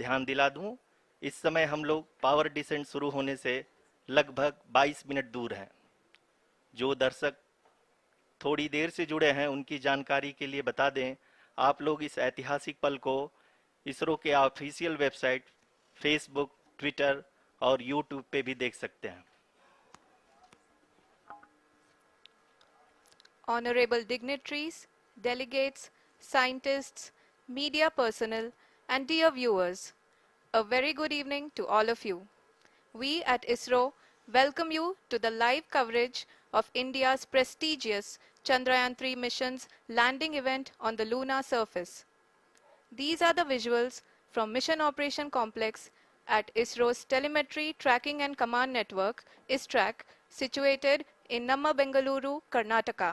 ध्यान दिला दूं, इस समय हम लोग पावर डिसेंट शुरू होने से लगभग 22 मिनट दूर हैं। जो दर्शक थोड़ी देर से जुड़े हैं उनकी जानकारी के लिए बता दें, आप लोग इस ऐतिहासिक पल को इसरो के ऑफिशियल वेबसाइट, फेसबुक, ट्विटर और यूट्यूब पे भी देख सकते हैं। Honorable dignitaries, delegates, scientists, media personnel, and dear viewers, a very good evening to all of you. We at ISRO welcome you to the live coverage of India's prestigious Chandrayaan-3 mission's landing event on the lunar surface. These are the visuals from Mission Operation Complex at ISRO's Telemetry Tracking and Command Network, ISTRAC, situated in Namma, Bengaluru, Karnataka.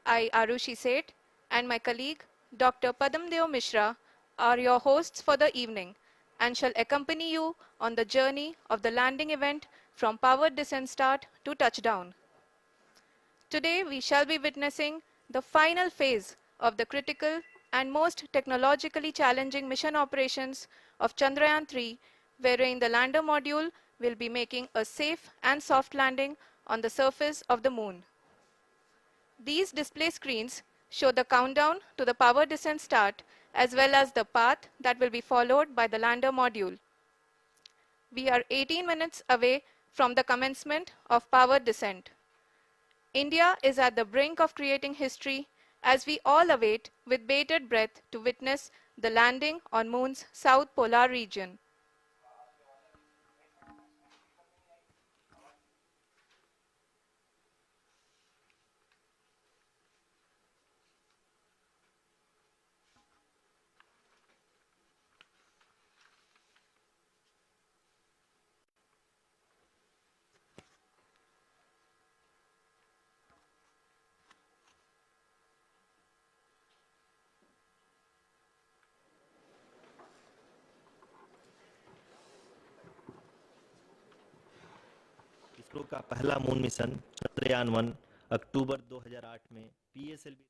I, Arushi Seth, and my colleague, Dr. Padamdeo Mishra, are your hosts for the evening and shall accompany you on the journey of the landing event from powered descent start to touchdown. Today, we shall be witnessing the final phase of the critical and most technologically challenging mission operations of Chandrayaan-3, wherein the lander module will be making a safe and soft landing on the surface of the moon. These display screens show the countdown to the power descent start as well as the path that will be followed by the lander module. We are 18 minutes away from the commencement of power descent. India is at the brink of creating history as we all await with bated breath to witness the landing on Moon's south polar region. ISRO का पहला moon mission Chandrayaan 1 अक्टूबर 2008 में PSLV.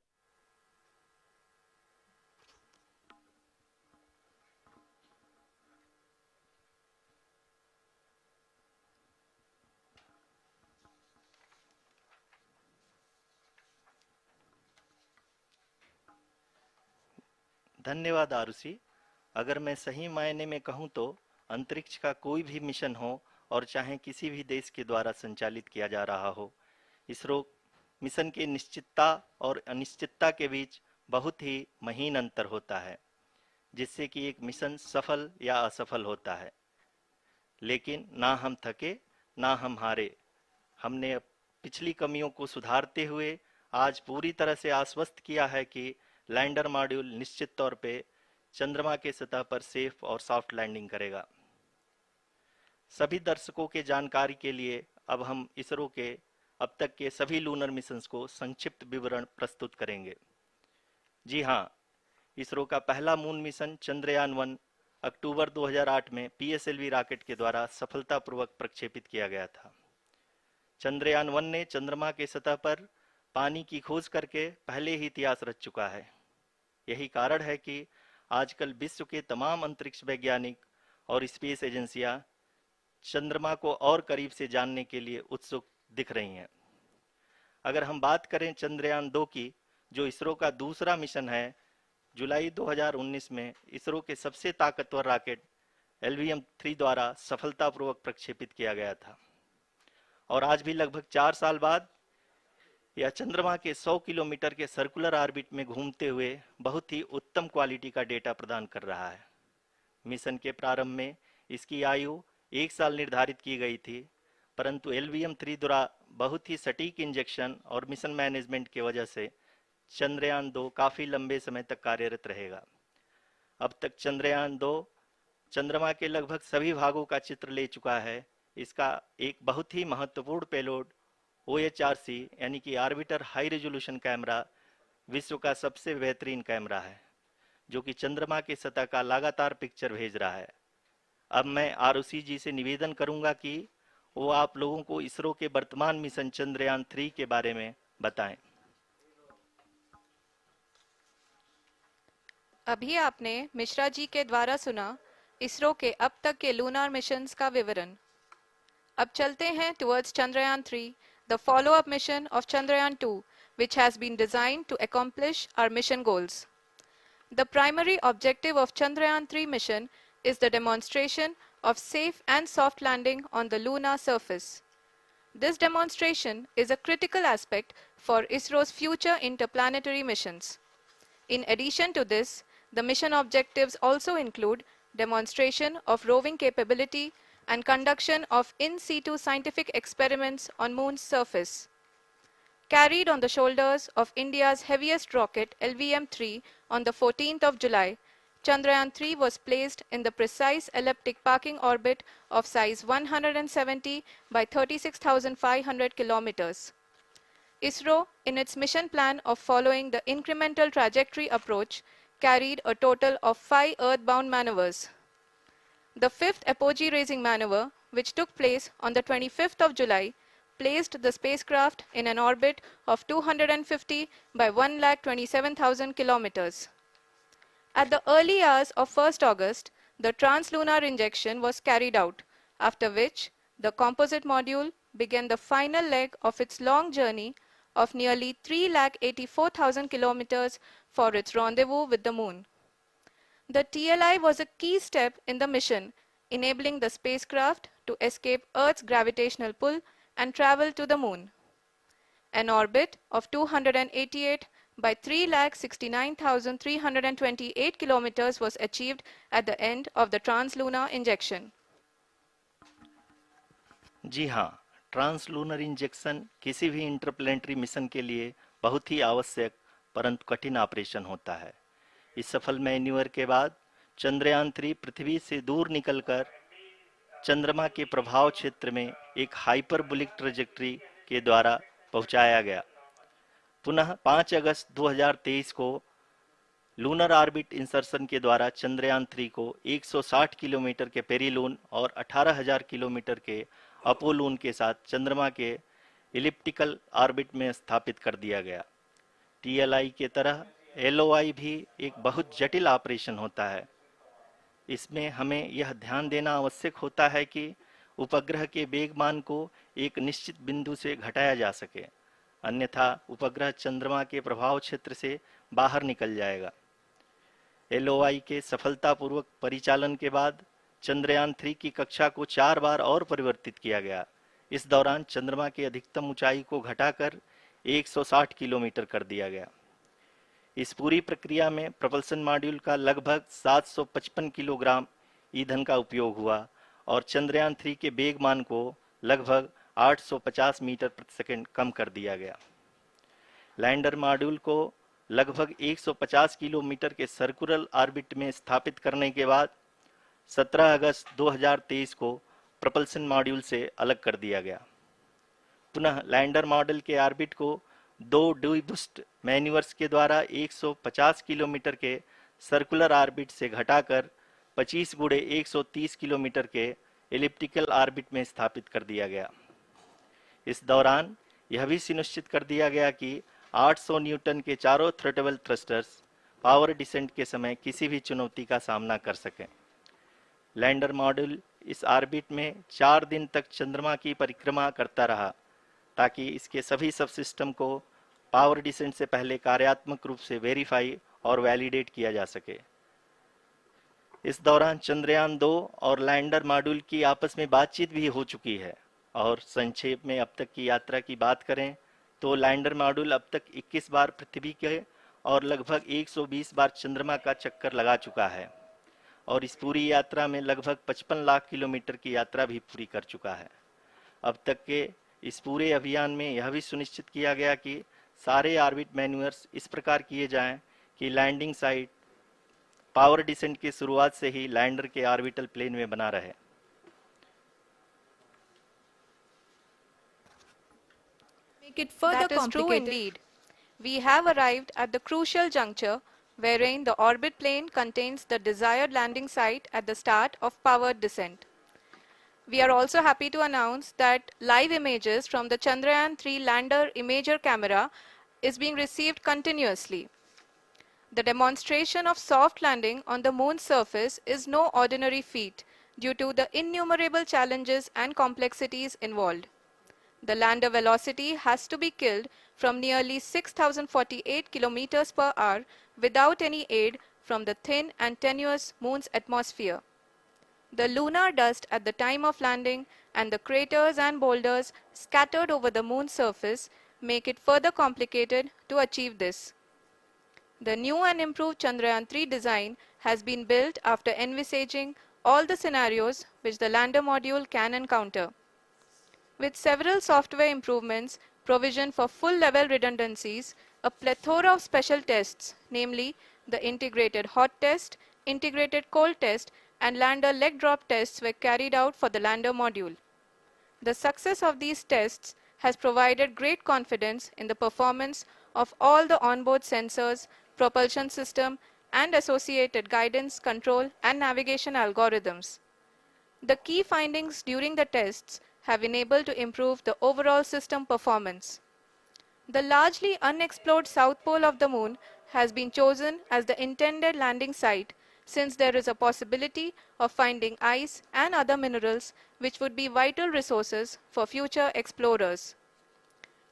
धन्यवाद आरुषि। अगर मैं सही मायने में कहूं तो अंतरिक्ष का कोई भी मिशन हो और चाहे किसी भी देश के द्वारा संचालित किया जा रहा हो, इसरो मिशन के निश्चितता और अनिश्चितता के बीच बहुत ही महीन अंतर होता है, जिससे कि एक मिशन सफल या असफल होता है। लेकिन ना हम थके ना हम हारे। हमने पिछली कमियों को सुधारते हुए आज पूरी तरह से आश्वस्त किया है कि लैंडर मॉड्यूल निश्चित तौर पे चंद्रमा के सतह पर सेफ और सॉफ्ट लैंडिंग करेगा। सभी दर्शकों के जानकारी के लिए अब हम इसरो के अब तक के सभी लूनर मिशंस को संक्षिप्त विवरण प्रस्तुत करेंगे। जी हाँ, इसरो का पहला मून मिशन चंद्रयान 1 अक्टूबर 2008 में पीएसएलवी रॉकेट के द्वारा सफलतापूर्वक प्रक्षेपित किया गया था। चंद्रयान 1 ने चंद्रमा के सतह पर पानी की खोज करके पहले ही इतिहास रच चुका है। यही कारण है कि आजकल विश्व के तमाम अंतरिक्ष वैज्ञानिक और स्पेस एजेंसियां चंद्रमा को और करीब से जानने के लिए उत्सुक दिख रही हैं। अगर हम बात करें चंद्रयान 2 की, जो इसरो का दूसरा मिशन है, जुलाई 2019 में इसरो के सबसे ताकतवर रॉकेट LVM-3 द्वारा सफलतापूर्वक प्रक्षेपित किया गया था और आज भी लगभग 4 साल बाद यह चंद्रमा के 100 किलोमीटर के सर्कुलर ऑर्बिट में घूमते हुए बहुत ही उत्तम क्वालिटी का डेटा प्रदान कर रहा है। मिशन के प्रारंभ में इसकी आयु 1 साल निर्धारित की गई थी, परंतु LVM-3 द्वारा बहुत ही सटीक इंजेक्शन और मिशन मैनेजमेंट की वजह से चंद्रयान 2 काफी लंबे समय तक कार्यरत रहेगा। अब तक चंद्रयान 2 चंद्रमा के लगभग सभी भागों का चित्र ले चुका है। इसका एक बहुत ही महत्वपूर्ण पेलोड OHRC यानी कि ऑर्बिटर हाई रेजोल्यूशन कैमरा विश्व का सबसे बेहतरीन कैमरा है, जो कि चंद्रमा के सतह का लगातार पिक्चर भेज रहा है। अब मैं आरुषि जी से निवेदन करूंगा कि वो आप लोगों को इसरो के वर्तमान मिशन चंद्रयान 3 के बारे में बताएं। अभी आपने मिश्रा जी के द्वारा सुना इसरो के अब तक के लूनार मिशंस का विवरण। अब चलते हैं towards Chandrayaan 3, the follow-up mission of Chandrayaan 2, which has been designed to accomplish our mission goals. The primary objective of Chandrayaan 3 mission is the demonstration of safe and soft landing on the lunar surface. This demonstration is a critical aspect for ISRO's future interplanetary missions. In addition to this, the mission objectives also include demonstration of roving capability and conduction of in situ scientific experiments on Moon's surface. Carried on the shoulders of India's heaviest rocket LVM-3 on the 14th of July, Chandrayaan-3 was placed in the precise elliptic parking orbit of size 170 by 36,500 kilometers. ISRO, in its mission plan of following the incremental trajectory approach, carried a total of 5 earthbound maneuvers. The fifth apogee-raising maneuver, which took place on the 25th of July, placed the spacecraft in an orbit of 250 by 1,27,000 kilometers. At the early hours of 1st August, the translunar injection was carried out, after which the composite module began the final leg of its long journey of nearly 3,84,000 kilometers for its rendezvous with the Moon. The TLI was a key step in the mission, enabling the spacecraft to escape Earth's gravitational pull and travel to the Moon. An orbit of 288 by 3,69,328 kilometers was achieved at the end of the translunar injection. जी हाँ, translunar injection किसी भी interplanetary mission के लिए बहुत ही आवश्यक परंतु कठिन operation होता है। इस सफल मैन्यूवर के बाद चंद्रयान 3 पृथ्वी से दूर निकलकर चंद्रमा के प्रभाव क्षेत्र में एक हाइपरबोलिक ट्रेजेक्टरी के द्वारा पहुंचाया गया। पुनः 5 अगस्त 2023 को लूनर ऑर्बिट इंसर्शन के द्वारा चंद्रयान 3 को 160 किलोमीटर के पेरीलून और 18,000 किलोमीटर के अपोलून के साथ चंद्रमा के इलिप्टिकल ऑर्बिट में स्थापित कर दिया गया। टीएलआई के तरह एलओआई भी एक बहुत जटिल ऑपरेशन होता है। इसमें हमें यह ध्यान देना आवश्यक होता है कि उपग्रह के वेगमान को एक निश्चित बिंदु से घटाया जा सके, अन्यथा उपग्रह चंद्रमा के प्रभाव क्षेत्र से बाहर निकल जाएगा। एलओआई के सफलतापूर्वक परिचालन के बाद चंद्रयान 3 की कक्षा को 4 बार और परिवर्तित किया गया। इस दौरान चंद्रमा की अधिकतम ऊंचाई को घटाकर 160 किलोमीटर कर दिया गया। इस पूरी प्रक्रिया में प्रपल्सन मॉड्यूल का लगभग 755 किलोग्राम ईंधन का उपयोग हुआ और चंद्रयान 3 के वेगमान को लगभग 850 मीटर प्रति सेकंड कम कर दिया गया। लैंडर मॉड्यूल को लगभग 150 किलोमीटर के सर्कुलर ऑर्बिट में स्थापित करने के बाद 17 अगस्त 2023 को प्रपल्सन मॉड्यूल से अलग कर दिया गया। पुनः लैंडर मॉडल के ऑर्बिट को 2 डीबूस्ट मैन्यूवर्स के द्वारा 150 किलोमीटर के सर्कुलर ऑर्बिट से घटाकर 25 गुणे 130 किलोमीटर के एलिप्टिकल ऑर्बिट में स्थापित कर दिया गया। इस दौरान यह भी सुनिश्चित कर दिया गया कि 800 न्यूटन के चारों थ्रोटल थ्रस्टर्स पावर डिसेंट के समय किसी भी चुनौती का सामना कर सकें। लैंडर मॉड्यूल इस ऑर्बिट में 4 दिन तक चंद्रमा की परिक्रमा करता रहा ताकि इसके सभी सब सिस्टम को पावर डिसेंट से पहले कार्यात्मक रूप से वेरीफाई और वैलिडेट किया जा सके। इस दौरान चंद्रयान 2 और लैंडर मॉड्यूल की आपस में बातचीत भी हो चुकी है। और संक्षेप में अब तक की यात्रा की बात करें तो लैंडर मॉड्यूल अब तक 21 बार पृथ्वी के और लगभग 120 बार चंद्रमा का चक्कर लगा चुका है और इस पूरी यात्रा में लगभग 55 लाख किलोमीटर की यात्रा भी पूरी कर चुका है। अब तक के इस पूरे अभियान में यह भी सुनिश्चित किया गया कि सारे ऑर्बिट मैन्यूवर्स इस प्रकार किए जाएं कि लैंडिंग साइट पावर डिसेंट की शुरुआत से ही लैंडर के ऑर्बिटल प्लेन में बना रहे। Make it further that is true indeed. We have arrived at the crucial juncture wherein the orbit plane contains the desired landing site at the start of powered descent. We are also happy to announce that live images from the Chandrayaan 3 lander imager camera is being received continuously. The demonstration of soft landing on the moon's surface is no ordinary feat due to the innumerable challenges and complexities involved. The lander velocity has to be killed from nearly 6,048 kilometers per hour without any aid from the thin and tenuous moon's atmosphere. The lunar dust at the time of landing and the craters and boulders scattered over the moon's surface make it further complicated to achieve this. The new and improved Chandrayaan-3 design has been built after envisaging all the scenarios which the lander module can encounter. With several software improvements, provision for full-level redundancies, a plethora of special tests, namely the integrated hot test, integrated cold test, and lander leg drop tests were carried out for the lander module. The success of these tests has provided great confidence in the performance of all the onboard sensors, propulsion system, and associated guidance, control, and navigation algorithms. The key findings during the tests have enabled to improve the overall system performance. The largely unexplored south pole of the moon has been chosen as the intended landing site since there is a possibility of finding ice and other minerals which would be vital resources for future explorers.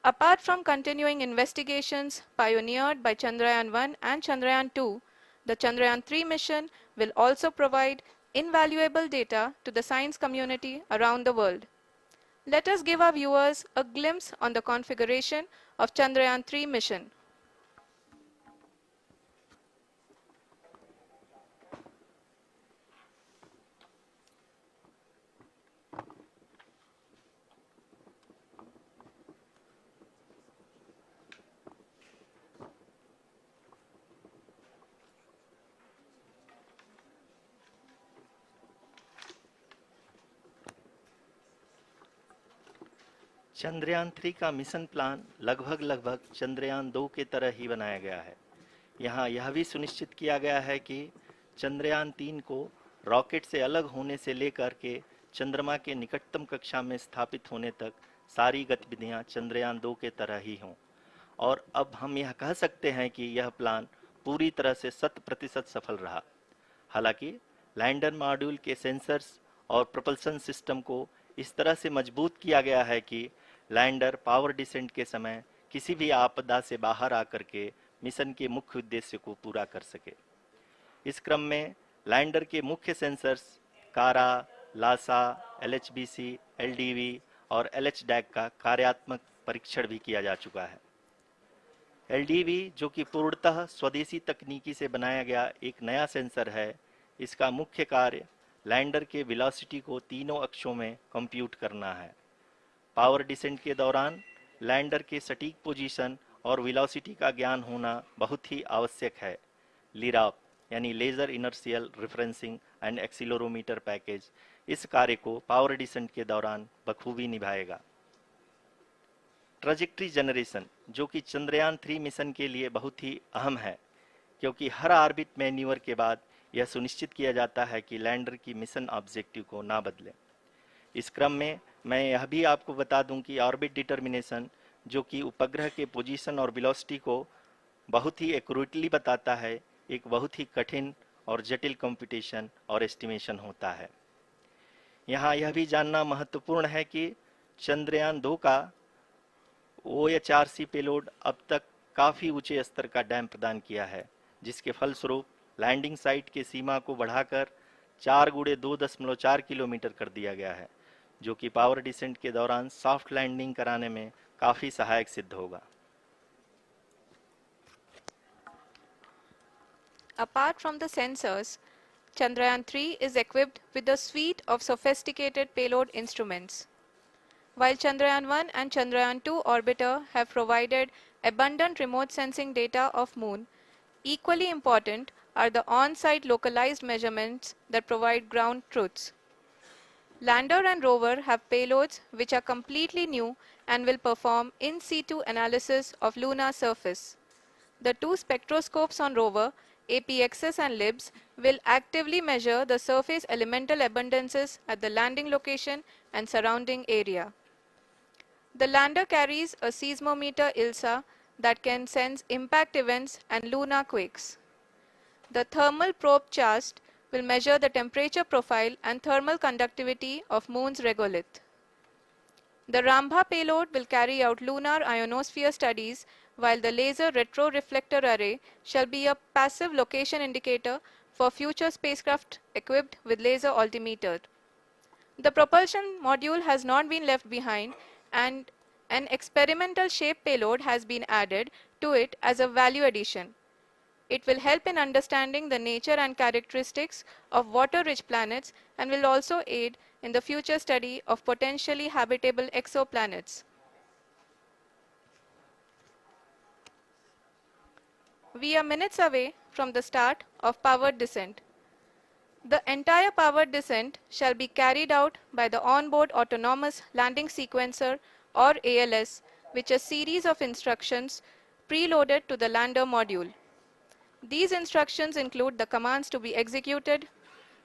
Apart from continuing investigations pioneered by Chandrayaan-1 and Chandrayaan-2, the Chandrayaan-3 mission will also provide invaluable data to the science community around the world. Let us give our viewers a glimpse on the configuration of Chandrayaan-3 mission. Chandrayaan 3 का mission plan लगभग चंद्रयान 2 के तरह ही बनाया गया है। यहाँ यह भी सुनिश्चित किया गया है कि चंद्रयान 3 को रॉकेट से अलग होने से लेकर के चंद्रमा के निकटतम कक्षा में स्थापित होने तक सारी गतिविधियां चंद्रयान 2 के तरह ही हों। और अब हम यह कह सकते हैं कि यह प्लान पूरी तरह से 100% सफल रहा। हालांकि लैंडर मॉड्यूल के सेंसर्स और propulsion सिस्टम को इस तरह से मजबूत किया गया है कि लैंडर पावर डिसेंट के समय किसी भी आपदा से बाहर आकर के मिशन के मुख्य उद्देश्य को पूरा कर सके। इस क्रम में लैंडर के मुख्य सेंसर्स कारा, लासा, LHBC, LDV और LHDAC का कार्यात्मक परीक्षण भी किया जा चुका है। LDV जो कि पूर्णतः स्वदेशी तकनीकी से बनाया गया एक नया सेंसर है, इसका मुख्य कार्य लैंडर के वेलोसिटी को तीनों अक्षों में कंप्यूट करना है। पावर डिसेंट के दौरान लैंडर के सटीक पोजीशन और वेलोसिटी का ज्ञान होना बहुत ही आवश्यक है। लिराप यानी laser inertial referencing and accelerometer package इस कार्य को पावर डिसेंट के दौरान बखूबी निभाएगा। ट्रैजेक्टरी जनरेशन जो कि चंद्रयान 3 मिशन के लिए बहुत ही अहम है, क्योंकि हर ऑर्बिट मैन्यूवर के बाद यह सुनिश्चित किया जाता है कि लैंडर की मिशन ऑब्जेक्टिव को ना बदले। इस क्रम में मैं यह भी आपको बता दूं कि ऑर्बिट डिटर्मिनेशन जो कि उपग्रह के पोजीशन और वेलोसिटी को बहुत ही एक्यूरेटली बताता है, एक बहुत ही कठिन और जटिल कंप्यूटेशन और एस्टिमेशन होता है। यहाँ यह भी जानना महत्वपूर्ण है कि चंद्रयान 2 का OHRC पेलोड अब तक काफ़ी ऊंचे स्तर का डैम प्रदान किया है, जिसके फलस्वरूप लैंडिंग साइट के सीमा को बढ़ाकर 4 गुणे 2.4 किलोमीटर कर दिया गया है, जो कि पावर डिसेंट के दौरान सॉफ्ट लैंडिंग कराने में काफ़ी सहायक सिद्ध होगा। Apart from the sensors, Chandrayaan-3 is equipped with a suite of sophisticated payload instruments. While Chandrayaan-1 and Chandrayaan-2 orbiter have provided abundant remote sensing data of Moon, equally important are the on-site localized measurements that provide ground truths. Lander and rover have payloads which are completely new and will perform in situ analysis of lunar surface. The two spectroscopes on rover, APXS and LIBS, will actively measure the surface elemental abundances at the landing location and surrounding area. The lander carries a seismometer ILSA that can sense impact events and lunar quakes. The thermal probe CHAST will measure the temperature profile and thermal conductivity of Moon's regolith. The Rambha payload will carry out lunar ionosphere studies, while the Laser Retroreflector Array shall be a passive location indicator for future spacecraft equipped with laser altimeter. The propulsion module has not been left behind, and an experimental shape payload has been added to it as a value addition. It will help in understanding the nature and characteristics of water-rich planets and will also aid in the future study of potentially habitable exoplanets. We are minutes away from the start of powered descent. The entire powered descent shall be carried out by the Onboard Autonomous Landing Sequencer, or ALS, which is a series of instructions preloaded to the lander module. These instructions include the commands to be executed,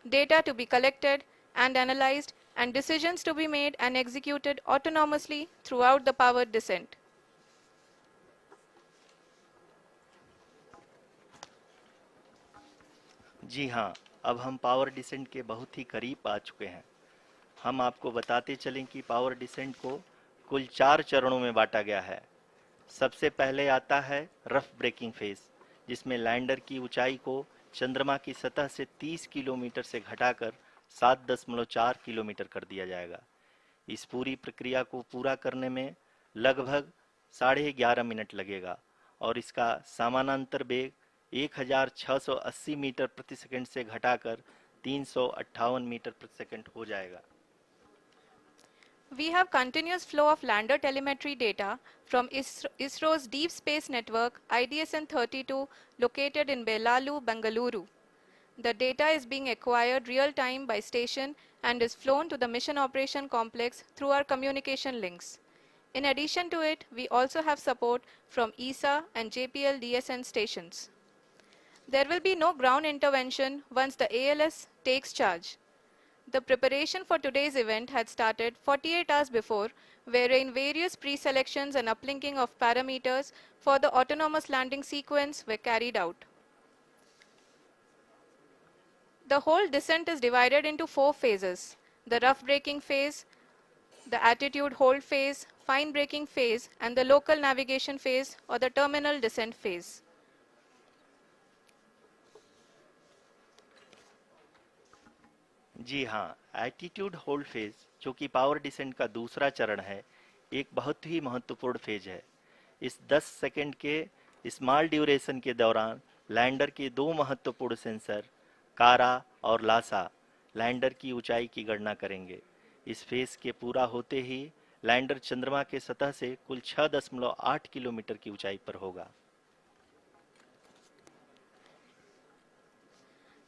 data to be collected and analyzed, and decisions to be made and executed autonomously throughout the powered descent. जी हाँ, अब हम power descent के बहुत ही करीब आ चुके हैं। हम आपको बताते चलें कि पावर डिसेंट को कुल 4 चरणों में बांटा गया है। सबसे पहले आता है रफ ब्रेकिंग फेज, जिसमें लैंडर की ऊंचाई को चंद्रमा की सतह से 30 किलोमीटर से घटाकर 7.4 किलोमीटर कर दिया जाएगा। इस पूरी प्रक्रिया को पूरा करने में लगभग 11.5 मिनट लगेगा और इसका समानांतर वेग 1680 मीटर प्रति सेकंड से घटाकर 358 मीटर प्रति सेकंड हो जाएगा। We have continuous flow of lander telemetry data from ISRO's Deep Space Network IDSN-32 located in Belalu, Bengaluru. The data is being acquired real-time by station and is flown to the Mission Operation Complex through our communication links. In addition to it, we also have support from ESA and JPL DSN stations. There will be no ground intervention once the ALS takes charge. The preparation for today's event had started 48 hours before, wherein various pre-selections and uplinking of parameters for the autonomous landing sequence were carried out. The whole descent is divided into 4 phases: the rough braking phase, the attitude hold phase, fine braking phase, and the local navigation phase or the terminal descent phase. जी हाँ, attitude hold phase, जो कि power descent का दूसरा चरण है, एक बहुत ही महत्वपूर्ण फेज है। इस 10 सेकंड के स्मॉल ड्यूरेशन के दौरान लैंडर के 2 महत्वपूर्ण सेंसर कारा और लासा लैंडर की ऊंचाई की गणना करेंगे। इस फेज के पूरा होते ही लैंडर चंद्रमा के सतह से कुल 6.8 किलोमीटर की ऊंचाई पर होगा।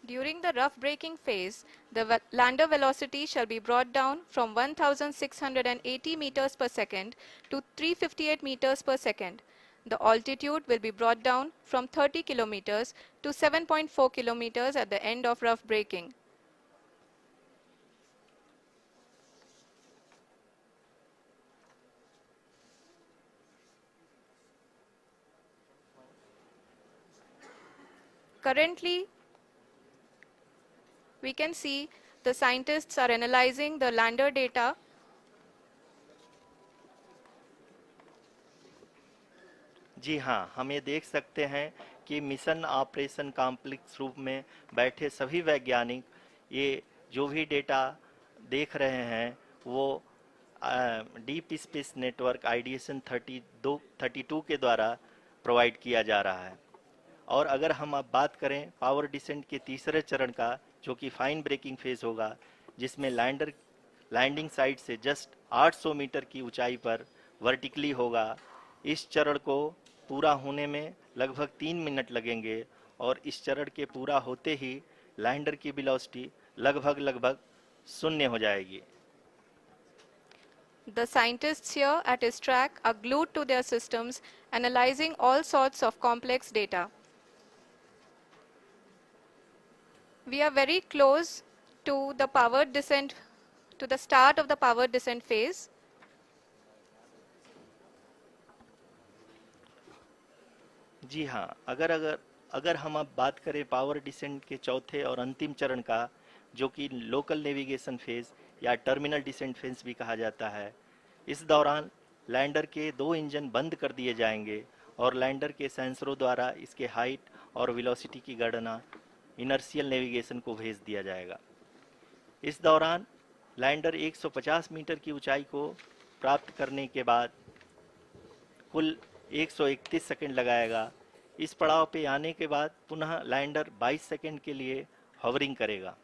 During the rough braking phase, the lander velocity shall be brought down from 1680 meters per second to 358 meters per second. The altitude will be brought down from 30 kilometers to 7.4 kilometers at the end of rough braking. Currently, we can see the scientists are analyzing the lander data. जी हाँ, हम ये देख सकते हैं कि mission operation complex रूप में बैठे सभी वैज्ञानिक ये जो भी डेटा देख रहे हैं वो डीप स्पेस नेटवर्क IDSN 32 के द्वारा प्रोवाइड किया जा रहा है। और अगर हम अब बात करें पावर डिसेंट के तीसरे चरण का, जो कि फाइन ब्रेकिंग फेज होगा, जिसमें लैंडर लैंडिंग साइट से जस्ट 800 मीटर की ऊंचाई पर वर्टिकली होगा। इस चरण को पूरा होने में लगभग 3 मिनट लगेंगे और इस चरण के पूरा होते ही लैंडर की वेलोसिटी लगभग 0 हो जाएगी। The scientists here at ISTRAC are glued to their systems, analyzing all sorts of complex data. We are very close to the powered descent, to the start of the powered descent phase. जी हाँ, अगर अगर हम अब बात करें power descent के चौथे और अंतिम चरण का, जो कि लोकल नेविगेशन फेज या टर्मिनल डिसेंट फेज भी कहा जाता है, इस दौरान लैंडर के 2 इंजन बंद कर दिए जाएंगे और लैंडर के सेंसरों द्वारा इसके हाइट और वेलोसिटी की गणना इनर्शियल नेविगेशन को भेज दिया जाएगा। इस दौरान लैंडर 150 मीटर की ऊंचाई को प्राप्त करने के बाद कुल 131 सेकंड लगाएगा। इस पड़ाव पे आने के बाद पुनः लैंडर 22 सेकंड के लिए हॉवरिंग करेगा।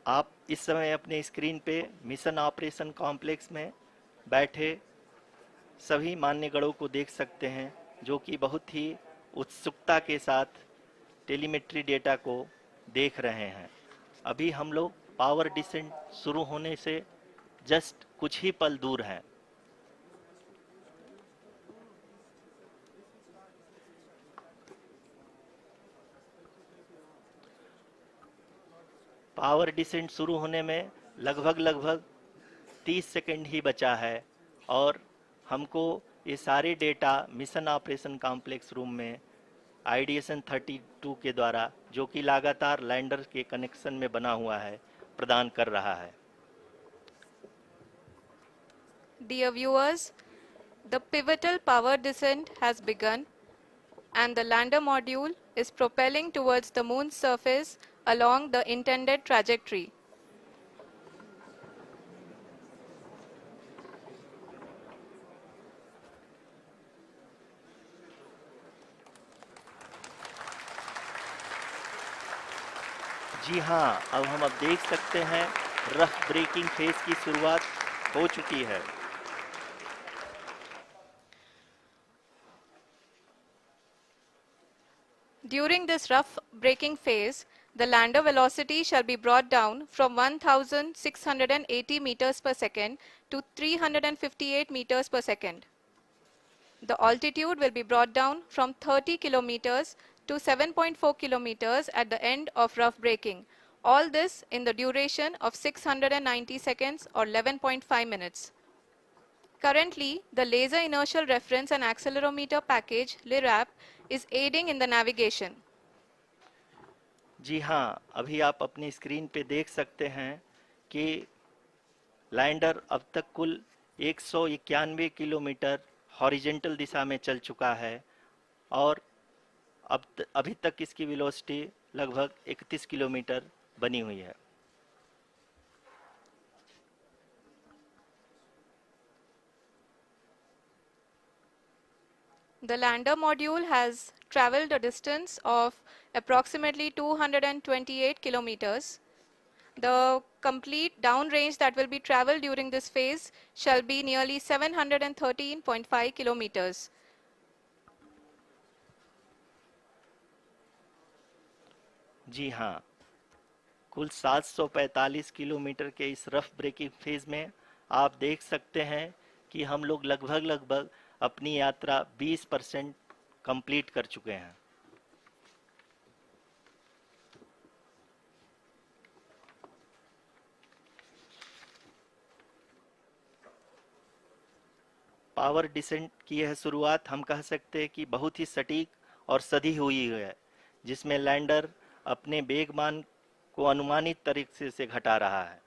आप इस समय अपने स्क्रीन पे मिशन ऑपरेशन कॉम्प्लेक्स में बैठे सभी मान्यगणों को देख सकते हैं, जो कि बहुत ही उत्सुकता के साथ टेलीमेट्री डेटा को देख रहे हैं। अभी हम लोग पावर डिसेंट शुरू होने से जस्ट कुछ ही पल दूर हैं। पावर डिसेंट शुरू होने में लगभग 30 सेकंड ही बचा है और हमको ये सारे data mission operation complex room में आईडीएसएन 32 के द्वारा, जो कि लगातार लैंडर के कनेक्शन में बना हुआ है, प्रदान कर रहा है। Dear viewers, the pivotal power descent has begun and the lander module is propelling towards the moon's surface along the intended trajectory. जी हाँ, अब देख सकते हैं रफ ब्रेकिंग फेज की शुरुआत हो चुकी है। During this rough braking phase, the lander velocity shall be brought down from 1680 meters per second to 358 meters per second. The altitude will be brought down from 30 kilometers to 7.4 kilometers at the end of rough braking. All this in the duration of 690 seconds or 11.5 minutes. Currently, the Laser Inertial Reference and Accelerometer package (LIRAP) is aiding in the navigation. जी हाँ, अभी आप अपनी screen पे देख सकते हैं कि lander अब तक कुल 191 किलोमीटर हॉरिजेंटल दिशा में चल चुका है और अभी तक इसकी वेलोसिटी लगभग 31 किलोमीटर बनी हुई है। The lander module has traveled a distance of approximately 228 kilometers. The complete downrange that will be traveled during this phase shall be nearly 713.5 kilometers. जी हाँ, कुल 745 किलोमीटर के इस रफ ब्रेकिंग फेज में आप देख सकते हैं कि हम लोग लगभग अपनी यात्रा 20% कंप्लीट कर चुके हैं। पावर डिसेंट की यह शुरुआत हम कह सकते हैं कि बहुत ही सटीक और सधी हुई है, जिसमें लैंडर अपने वेगमान को अनुमानित तरीके से घटा रहा है।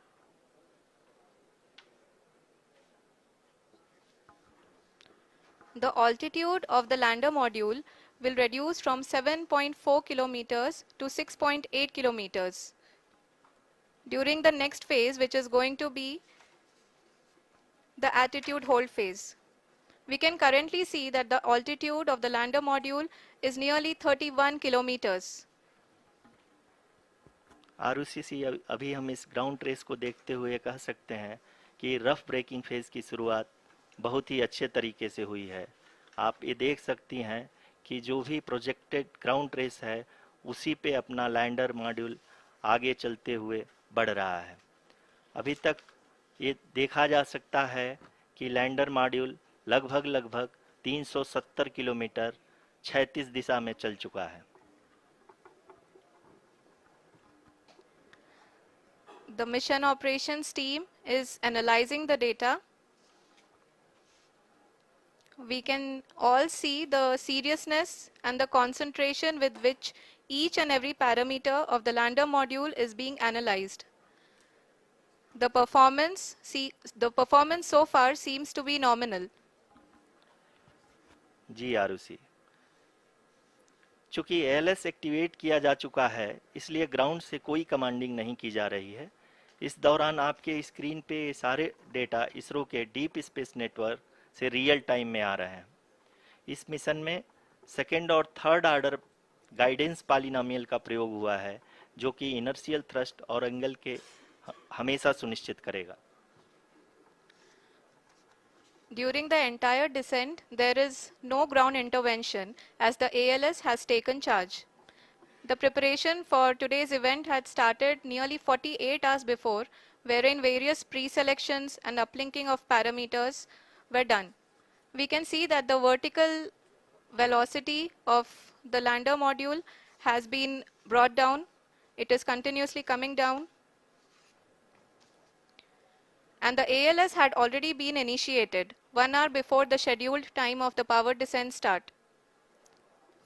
The altitude of the lander module will reduce from 7.4 kilometers to 6.8 kilometers. During the next phase, which is going to be the attitude hold phase, we can currently see that the altitude of the lander module is nearly 31 kilometers. Arushi, अभी हम इस ground trace को देखते हुए कह सकते हैं कि रफ ब्रेकिंग फेज की शुरुआत बहुत ही अच्छे तरीके से हुई है। आप ये देख सकती हैं कि जो भी प्रोजेक्टेड ग्राउंड ट्रेस है, उसी पे अपना लैंडर मॉड्यूल आगे चलते हुए बढ़ रहा है। अभी तक ये देखा जा सकता है कि लैंडर मॉड्यूल लगभग 370 किलोमीटर क्षैतिज दिशा में चल चुका है। The mission operations team is analyzing the data. We can all see the seriousness and the concentration with which each and every parameter of the lander module is being analyzed. The performance so far seems to be nominal. जी आरुषि, चूंकि ALS activate किया जा चुका है, इसलिए ground से कोई commanding नहीं की जा रही है। इस दौरान आपके स्क्रीन पे सारे डेटा इसरो के डीप स्पेस नेटवर्क से रियल टाइम में आ रहे हैं। इस मिशन में सेकेंड और थर्ड ऑर्डर गाइडेंस पॉलिनोमियल का प्रयोग हुआ है, जो कि इनर्शियल थ्रस्ट और एंगल के हमेशा सुनिश्चित करेगा। During the entire descent, there is no ground intervention as the ALS has taken charge. The preparation for today's event had started nearly 48 hours before, wherein various pre-selections and uplinking of parameters were done. We can see that the vertical velocity of the lander module has been brought down. It is continuously coming down. And the ALS had already been initiated 1 hour before the scheduled time of the power descent start.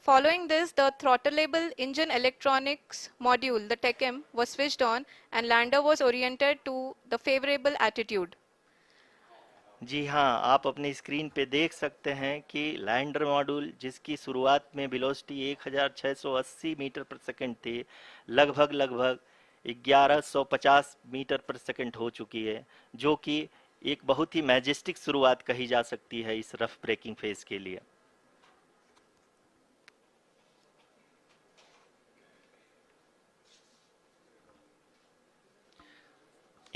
Following this, the throttleable engine electronics module, the TECM, was switched on and lander was oriented to the favorable attitude. जी हाँ, आप अपनी screen पे देख सकते हैं कि lander module, जिसकी शुरुआत में वेलोसिटी 1680 मीटर पर सेकंड थी, लगभग 1150 मीटर पर सेकंड हो चुकी है, जो कि एक बहुत ही मैजेस्टिक शुरुआत कही जा सकती है इस रफ ब्रेकिंग फेज के लिए।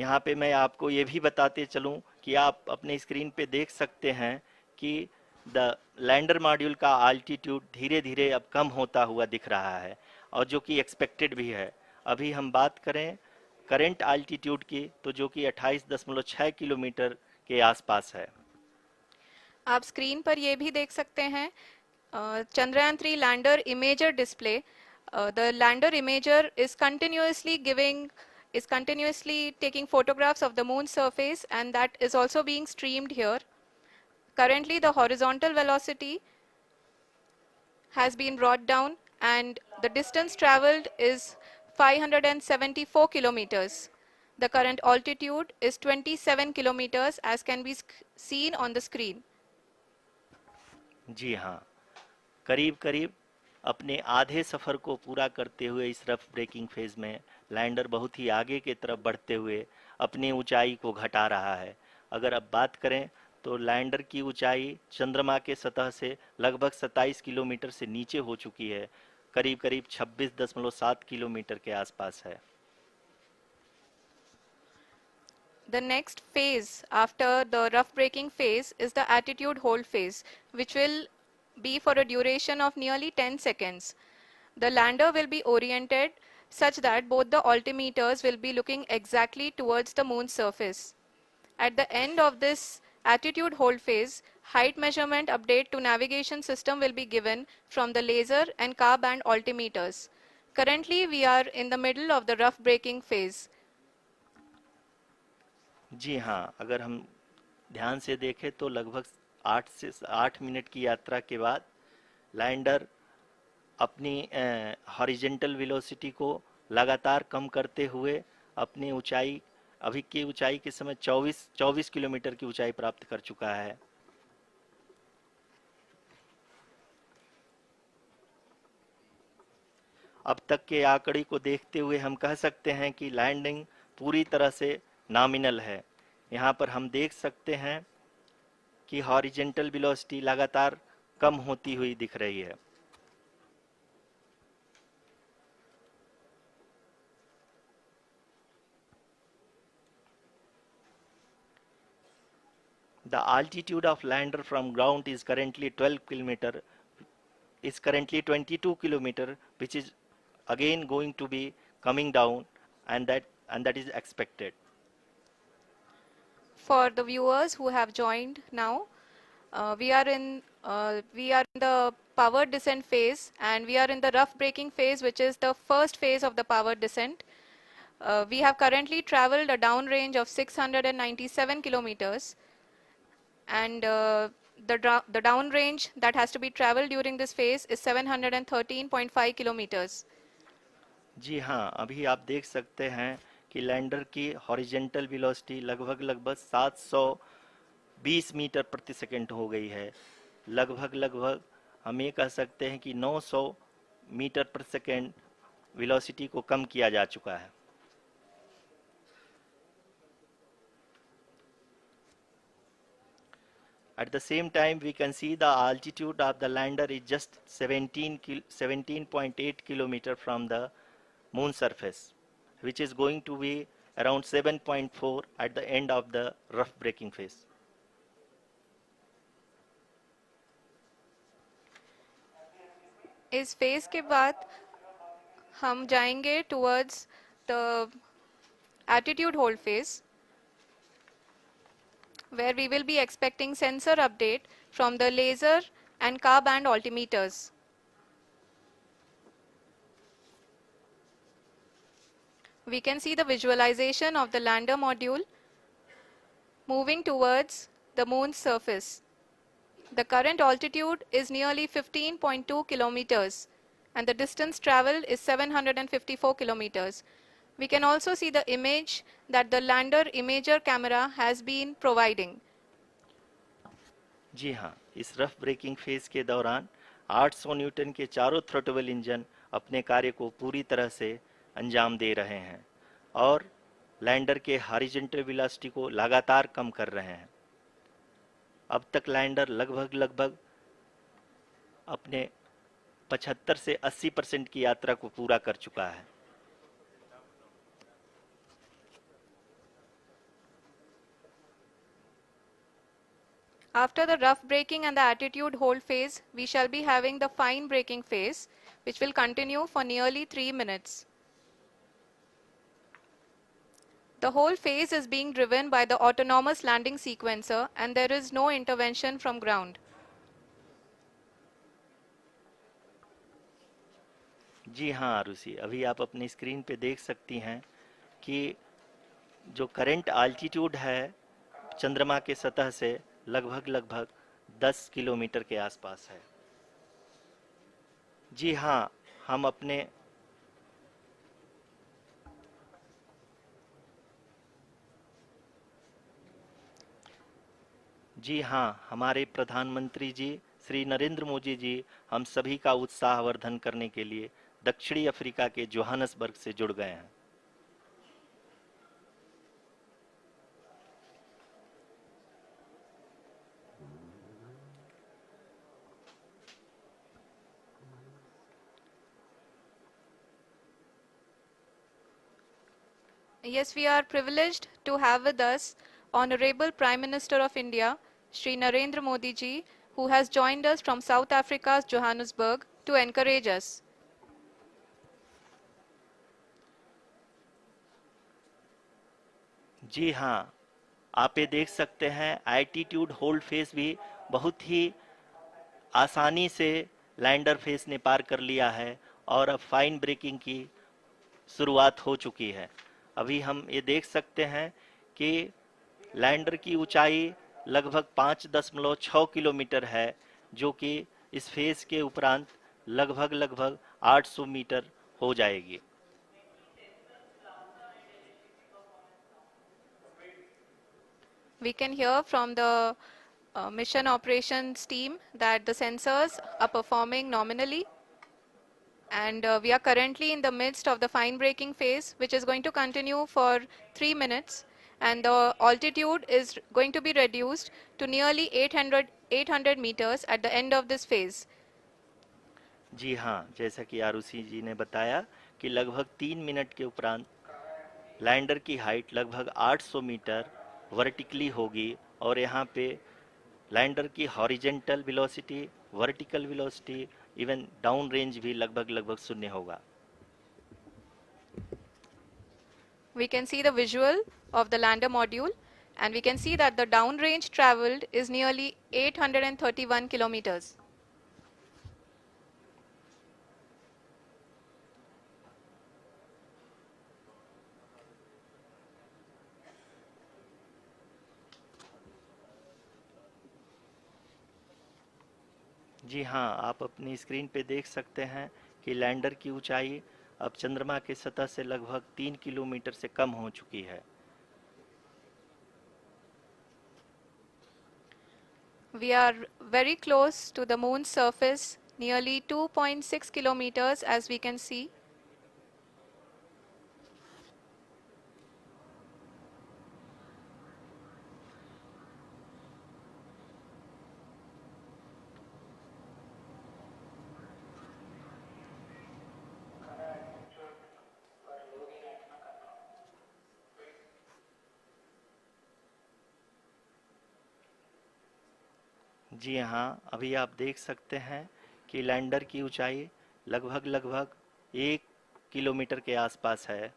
यहाँ पे मैं आपको ये भी बताते चलूँ कि आप अपने स्क्रीन पे देख सकते हैं कि द लैंडर मॉड्यूल का आल्टीट्यूड धीरे धीरे अब कम होता हुआ दिख रहा है, और जो कि एक्सपेक्टेड भी है। अभी हम बात करें करंट आल्टीट्यूड की, तो जो कि 28.6 किलोमीटर के आसपास है। आप स्क्रीन पर ये भी देख सकते हैं Chandrayaan 3 lander imager display. The lander imager is continuously taking photographs of the moon's surface, and that is also being streamed here. Currently, the horizontal velocity has been brought down and the distance traveled is 574 kilometers. The current altitude is 27 kilometers as can be seen on the screen. जी हाँ, करीब करीब अपने आधे सफ़र को पूरा करते हुए इस रफ ब्रेकिंग फेज में लैंडर बहुत ही आगे की तरफ बढ़ते हुए अपनी ऊंचाई को घटा रहा है। अगर अब बात करें तो लैंडर की ऊंचाई चंद्रमा के सतह से लगभग 27 किलोमीटर से नीचे हो चुकी है, करीब करीब 26.7 किलोमीटर के आसपास है। The next phase after the rough braking phase is the attitude hold phase, which will be for a duration of nearly 10 seconds. The lander will be oriented such that both the altimeters will be looking exactly towards the moon's surface. At the end of this attitude hold phase, height measurement update to navigation system will be given from the laser and car band altimeters. Currently, we are in the middle of the rough braking phase. जी हाँ, अगर हम ध्यान से देखें तो लगभग 8 minute की यात्रा के बाद लैंडर अपनी हॉरिजेंटल वेलोसिटी को लगातार कम करते हुए अपनी ऊंचाई, अभी की ऊंचाई के समय 24 किलोमीटर की ऊंचाई प्राप्त कर चुका है। अब तक के आंकड़े को देखते हुए हम कह सकते हैं कि लैंडिंग पूरी तरह से नॉमिनल है। यहाँ पर हम देख सकते हैं कि हॉरिजेंटल वेलोसिटी लगातार कम होती हुई दिख रही है। The altitude of lander from ground is currently 22 kilometer, which is again going to be coming down, and that is expected. For the viewers who have joined now, we are in We are in the powered descent phase, and we are in the rough braking phase, which is the first phase of the powered descent. We have currently traveled a downrange of 697 kilometers, and the downrange that has to be traveled during this phase is 713.5 kilometers. जी हाँ, अभी आप देख सकते हैं कि lander की horizontal velocity लगभग 720 metre प्रति सेकंड हो गई है। लगभग हम ये कह सकते हैं कि 900 मीटर प्रति सेकंड वेलोसिटी को कम किया जा चुका है। At the same time, we can see the altitude of the lander is just 17.8 kilometer from the moon surface, which is going to be around 7.4 at the end of the rough braking phase. इस phase के बाद हम जाएंगे towards the attitude hold phase, where we will be expecting sensor update from the laser and car band altimeters. We can see the visualization of the lander module moving towards the moon's surface. The current altitude is nearly 15.2 kilometers, and the distance traveled is 754 kilometers. We can also see the image that the lander imager camera has been providing. जी हाँ, इस rough breaking phase के दौरान 800 Newton के चारों throttle engine अपने कार्य को पूरी तरह से अंजाम दे रहे हैं और लैंडर के हॉरिजॉन्टल वेलोसिटी को लगातार कम कर रहे हैं। अब तक लैंडर लगभग अपने 75 से 80% की यात्रा को पूरा कर चुका है। After the rough braking and the attitude hold phase, we shall be having the fine braking phase, which will continue for nearly 3 minutes. The whole phase is being driven by the autonomous landing sequencer, and there is no intervention from ground. जी हाँ आरुषि, अभी आप अपनी screen पे देख सकती हैं कि जो करंट आल्टीट्यूड है चंद्रमा के सतह से लगभग 10 किलोमीटर के आसपास है। जी हाँ, हम अपने जी हाँ, हमारे प्रधानमंत्री जी श्री नरेंद्र मोदी जी हम सभी का उत्साहवर्धन करने के लिए दक्षिणी अफ्रीका के जोहानसबर्ग से जुड़ गए हैं। Yes, we are privileged to have with us Honorable Prime Minister of India, Shri Narendra Modi ji, who has joined us from South Africa's Johannesburg to encourage us. जी हाँ, आप ये देख सकते हैं एल्टीट्यूड होल्ड फेस भी बहुत ही आसानी से लैंडर फेस ने पार कर लिया है और अब फाइन ब्रेकिंग की शुरुआत हो चुकी है। अभी हम ये देख सकते हैं कि लैंडर की ऊंचाई लगभग 5.6 किलोमीटर है, जो कि इस फेज के उपरांत लगभग 800 मीटर हो जाएगी। We can hear from the mission operations team that the sensors are performing nominally, and we are currently in the midst of the fine braking phase, which is going to continue for 3 minutes, and the altitude is going to be reduced to nearly 800 meters at the end of this phase. जी हाँ, जैसा कि आरुषि जी ने बताया कि लगभग 3 minute के उपरांत lander की हाइट लगभग 800 मीटर वर्टिकली होगी और यहाँ पे लैंडर की horizontal velocity, vertical velocity, even down range भी लगभग शून्य होगा। We can see the visual of the lander module. and we can see that the downrange traveled is nearly 831 kilometers. जी हाँ, आप अपनी स्क्रीन पे देख सकते हैं कि लैंडर की ऊंचाई अब चंद्रमा की सतह से लगभग 3 किलोमीटर से कम हो चुकी है। We are very close to the moon's surface, nearly 2.6 kilometers as we can see. जी हाँ, अभी आप देख सकते हैं कि लैंडर की ऊंचाई लगभग 1 किलोमीटर के आसपास है।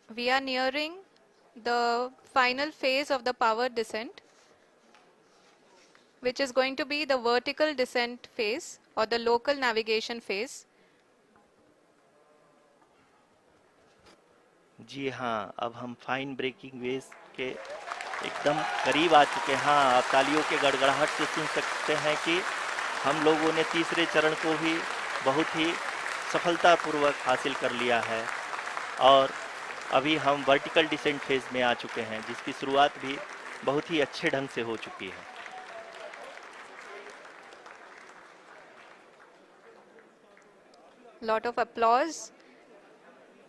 We are nearing the final phase of the power descent, which is going to be the vertical descent phase or the local navigation phase. जी हाँ, अब हम फाइन ब्रेकिंग वेव्स के एकदम करीब आ चुके हैं। हाँ, आप तालियों के गड़गड़ाहट से सुन सकते हैं कि हम लोगों ने तीसरे चरण को भी बहुत ही सफलतापूर्वक हासिल कर लिया है और अभी हम वर्टिकल डिसेंट फेज में आ चुके हैं, जिसकी शुरुआत भी बहुत ही अच्छे ढंग से हो चुकी है। Lot of applause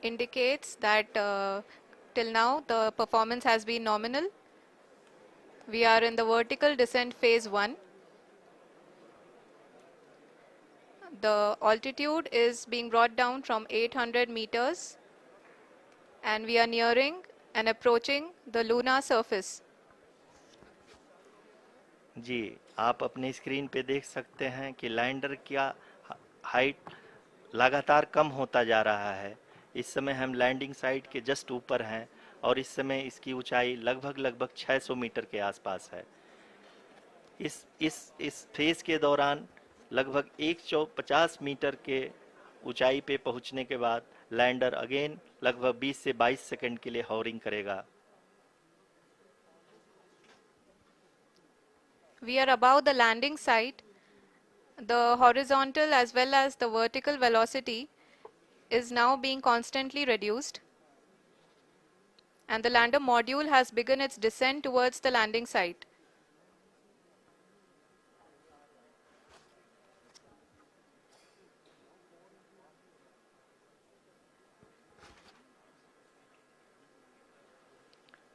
indicates that till now the performance has been nominal. We are in the vertical descent phase 1. The altitude is being brought down from 800 meters and we are nearing and approaching the lunar surface. जी, आप अपने screen पे देख सकते हैं कि lander का height लगातार कम होता जा रहा है। इस समय हम लैंडिंग साइट के जस्ट ऊपर हैं और इस समय इसकी ऊंचाई लगभग 600 मीटर के आसपास है। इस फेज के दौरान लगभग 150 मीटर के ऊंचाई पे पहुंचने के बाद लैंडर अगेन लगभग 20 से 22 सेकंड के लिए हॉवरिंग करेगा। We are above the landing site. The horizontal as well as the vertical velocity is now being constantly reduced. And the lander module has begun its descent towards the landing site.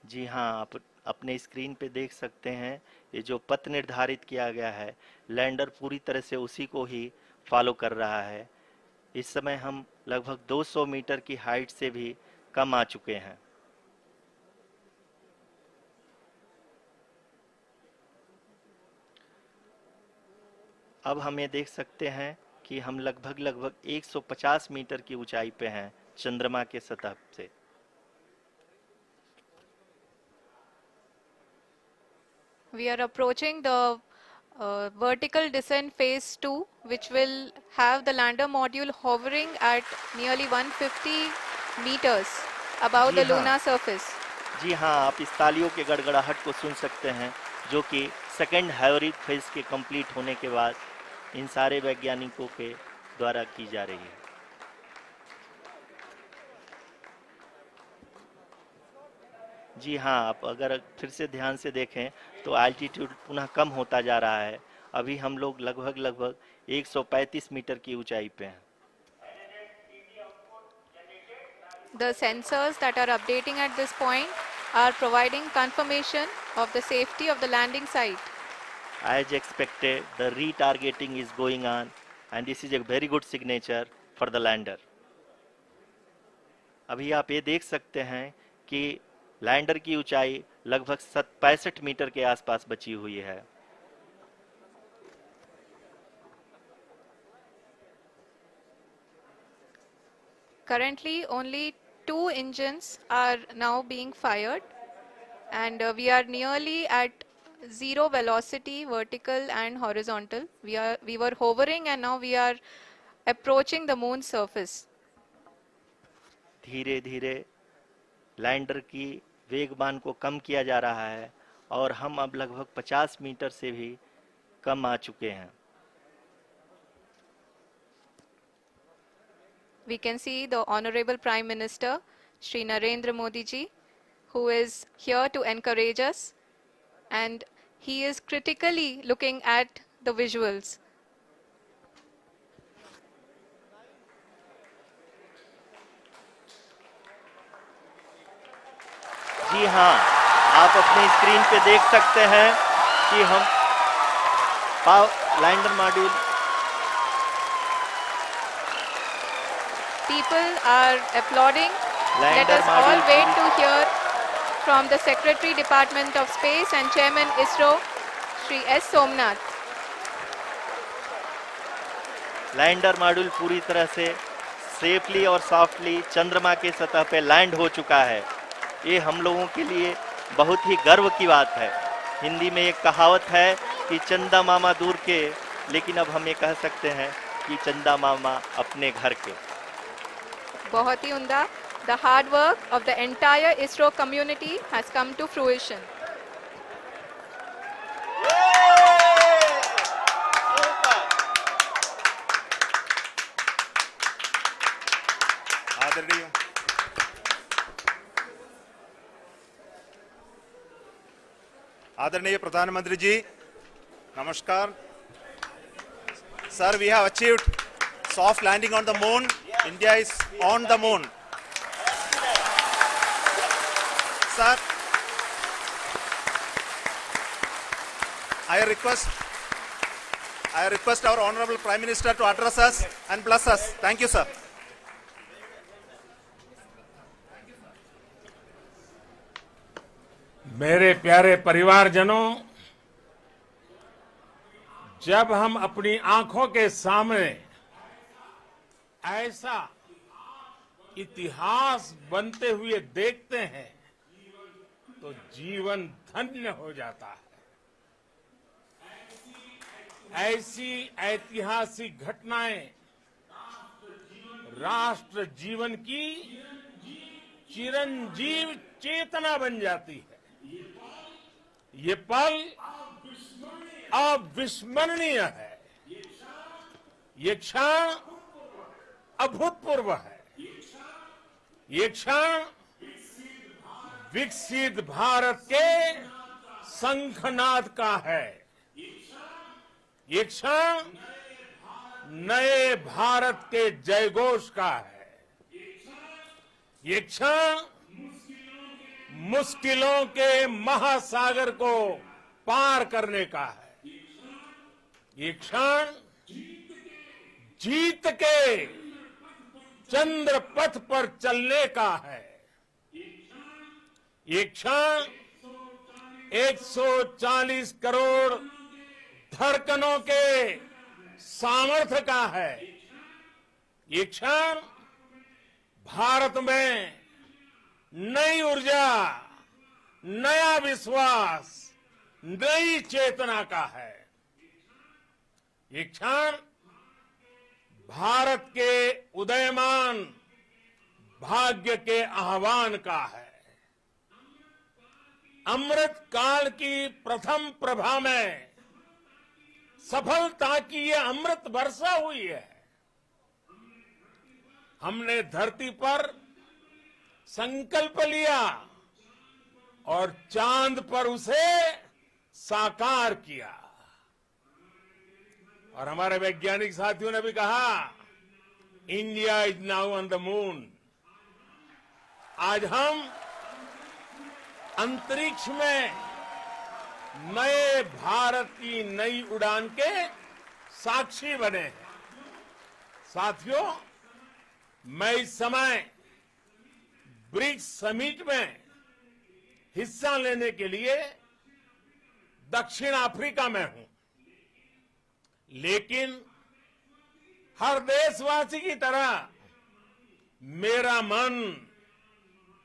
जी हाँ, आप अपने screen पे देख सकते हैं ये जो पथ निर्धारित किया गया है, लैंडर पूरी तरह से उसी को ही फॉलो कर रहा है। इस समय हम लगभग 200 मीटर की हाइट से भी कम आ चुके हैं। अब हम ये देख सकते हैं कि हम लगभग 150 मीटर की ऊंचाई पे हैं चंद्रमा के सतह से। We are approaching the vertical descent phase 2, which will have the lander module hovering at nearly 150 meters above ji the हाँ, lunar surface. जी हाँ, आप इस तालियों के गड़गड़ाहट को सुन सकते हैं, जो कि सेकंड हैवरिक फेज के कंप्लीट होने के बाद इन सारे वैज्ञानिकों के द्वारा की जा रही है। जी हाँ, आप अगर फिर से ध्यान से देखें तो एल्टीट्यूड पुनः कम होता जा रहा है। अभी हम लोग लगभग 135 मीटर की ऊंचाई पे हैं। The sensors that are updating at this point are providing confirmation of the safety of the landing site. As expected, the retargeting is going on and this is a very good signature for the lander. अभी आप ये देख सकते हैं कि lander की ऊंचाई लगभग 65 मीटर के आसपास बची हुई है। Currently, only two engines are now being fired, and we are nearly at zero velocity, vertical and horizontal. We were hovering, and now we are approaching the moon's surface. धीरे धीरे लैंडर की वेगमान को कम किया जा रहा है और हम अब लगभग 50 मीटर से भी कम आ चुके हैं. We can see the Honorable Prime Minister, Shri Narendra Modi ji, who is here to encourage us, and he is critically looking at the visuals. जी हाँ, आप अपनी स्क्रीन पे देख सकते हैं कि हम lander module. People are applauding. Let lander us all module wait to hear from the Secretary Department of Space and Chairman ISRO, Shri S. Somnath. Lander module पूरी तरह से सेफली और सॉफ्टली चंद्रमा के सतह पे लैंड हो चुका है. ये हम लोगों के लिए बहुत ही गर्व की बात है. हिंदी में एक कहावत है कि चंदा मामा दूर के, लेकिन अब हम ये कह सकते हैं कि चंदा मामा अपने घर के. बहुत ही उम्दा. The hard work of the entire ISRO community has come to fruition. आदरणीय आदरणीय प्रधानमंत्री जी, नमस्कार. Sir, we have achieved soft landing on the moon. India is on the moon. Sir, I request our Honorable Prime Minister to address us and bless us. Thank you, sir. मेरे प्यारे परिवारजनों, जब हम अपनी आंखों के सामने ऐसा इतिहास बनते हुए देखते हैं तो जीवन धन्य हो जाता है. ऐसी ऐतिहासिक घटनाएं राष्ट्र जीवन की चिरंजीव चेतना बन जाती है. ये पल अविस्मरणीय है. ये क्षण अभूतपूर्व है. ये क्षण विकसित भारत के शंखनाद का है. ये क्षण नए भारत के जयघोष का है. ये क्षण मुश्किलों के महासागर को पार करने का है. ये क्षण जीत के चंद्र पथ पर चलने का है. ये क्षण 140 करोड़ धड़कनों के सामर्थ्य का है. ये क्षण भारत में नई ऊर्जा, नया विश्वास, नई चेतना का है. ये क्षण भारत के उदयमान भाग्य के आह्वान का है. अमृत काल की प्रथम प्रभा में सफलता की ये अमृत वर्षा हुई है. हमने धरती पर संकल्प लिया और चांद पर उसे साकार किया. और हमारे वैज्ञानिक साथियों ने भी कहा, India is now on the moon. आज हम अंतरिक्ष में नए भारत की नई उड़ान के साक्षी बने हैं. साथियों, मैं इस समय ब्रिक्स समिट में हिस्सा लेने के लिए दक्षिण अफ्रीका में हूं. लेकिन हर देशवासी की तरह मेरा मन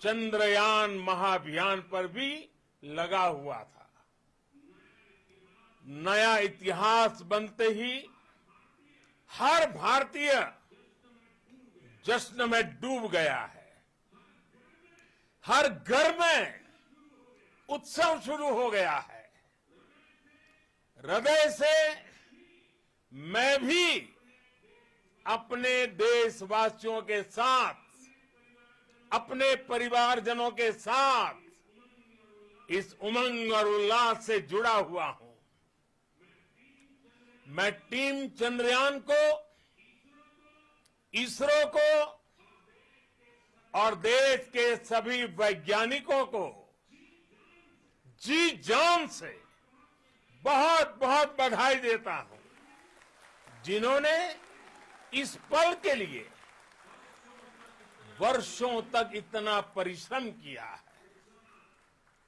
चंद्रयान महाअभियान पर भी लगा हुआ था। नया इतिहास बनते ही हर भारतीय जश्न में डूब गया है। हर घर में उत्सव शुरू हो गया है। हृदय से मैं भी अपने देशवासियों के साथ, अपने परिवारजनों के साथ इस उमंग और उल्लास से जुड़ा हुआ हूं। मैं टीम चंद्रयान को, इसरो को और देश के सभी वैज्ञानिकों को जी जान से बहुत बहुत बधाई देता हूं, जिन्होंने इस पल के लिए वर्षों तक इतना परिश्रम किया है।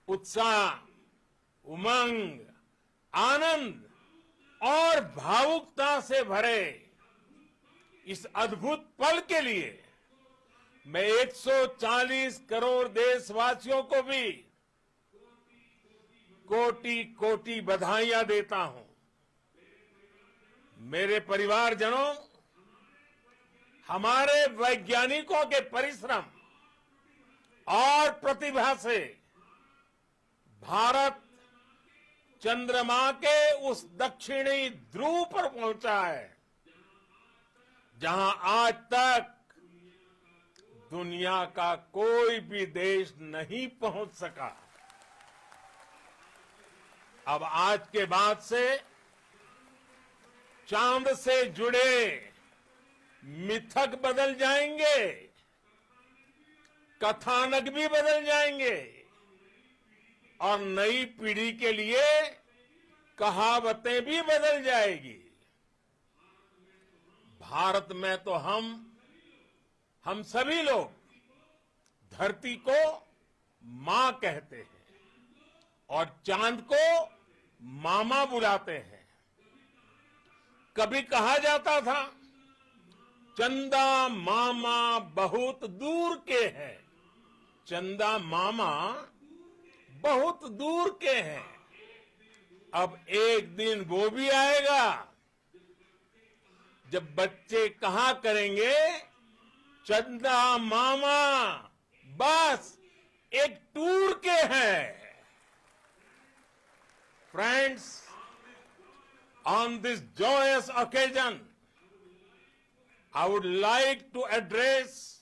उत्साह, उमंग, आनंद और भावुकता से भरे इस अद्भुत पल के लिए मैं 140 करोड़ देशवासियों को भी कोटि कोटि बधाइयां देता हूं। मेरे परिवारजनों, हमारे वैज्ञानिकों के परिश्रम और प्रतिभा से भारत चंद्रमा के उस दक्षिणी ध्रुव पर पहुंचा है, जहां आज तक दुनिया का कोई भी देश नहीं पहुंच सका। अब आज के बाद से चांद से जुड़े मिथक बदल जाएंगे, कथानक भी बदल जाएंगे और नई पीढ़ी के लिए कहावतें भी बदल जाएगी। भारत में तो हम सभी लोग धरती को मां कहते हैं और चांद को मामा बुलाते हैं। कभी कहा जाता था, चंदा मामा बहुत दूर के हैं। चंदा मामा बहुत दूर के हैं। अब एक दिन वो भी आएगा जब बच्चे कहा करेंगे, चंदा मामा बस एक टूर के हैं। Friends, on this joyous occasion, I would like to address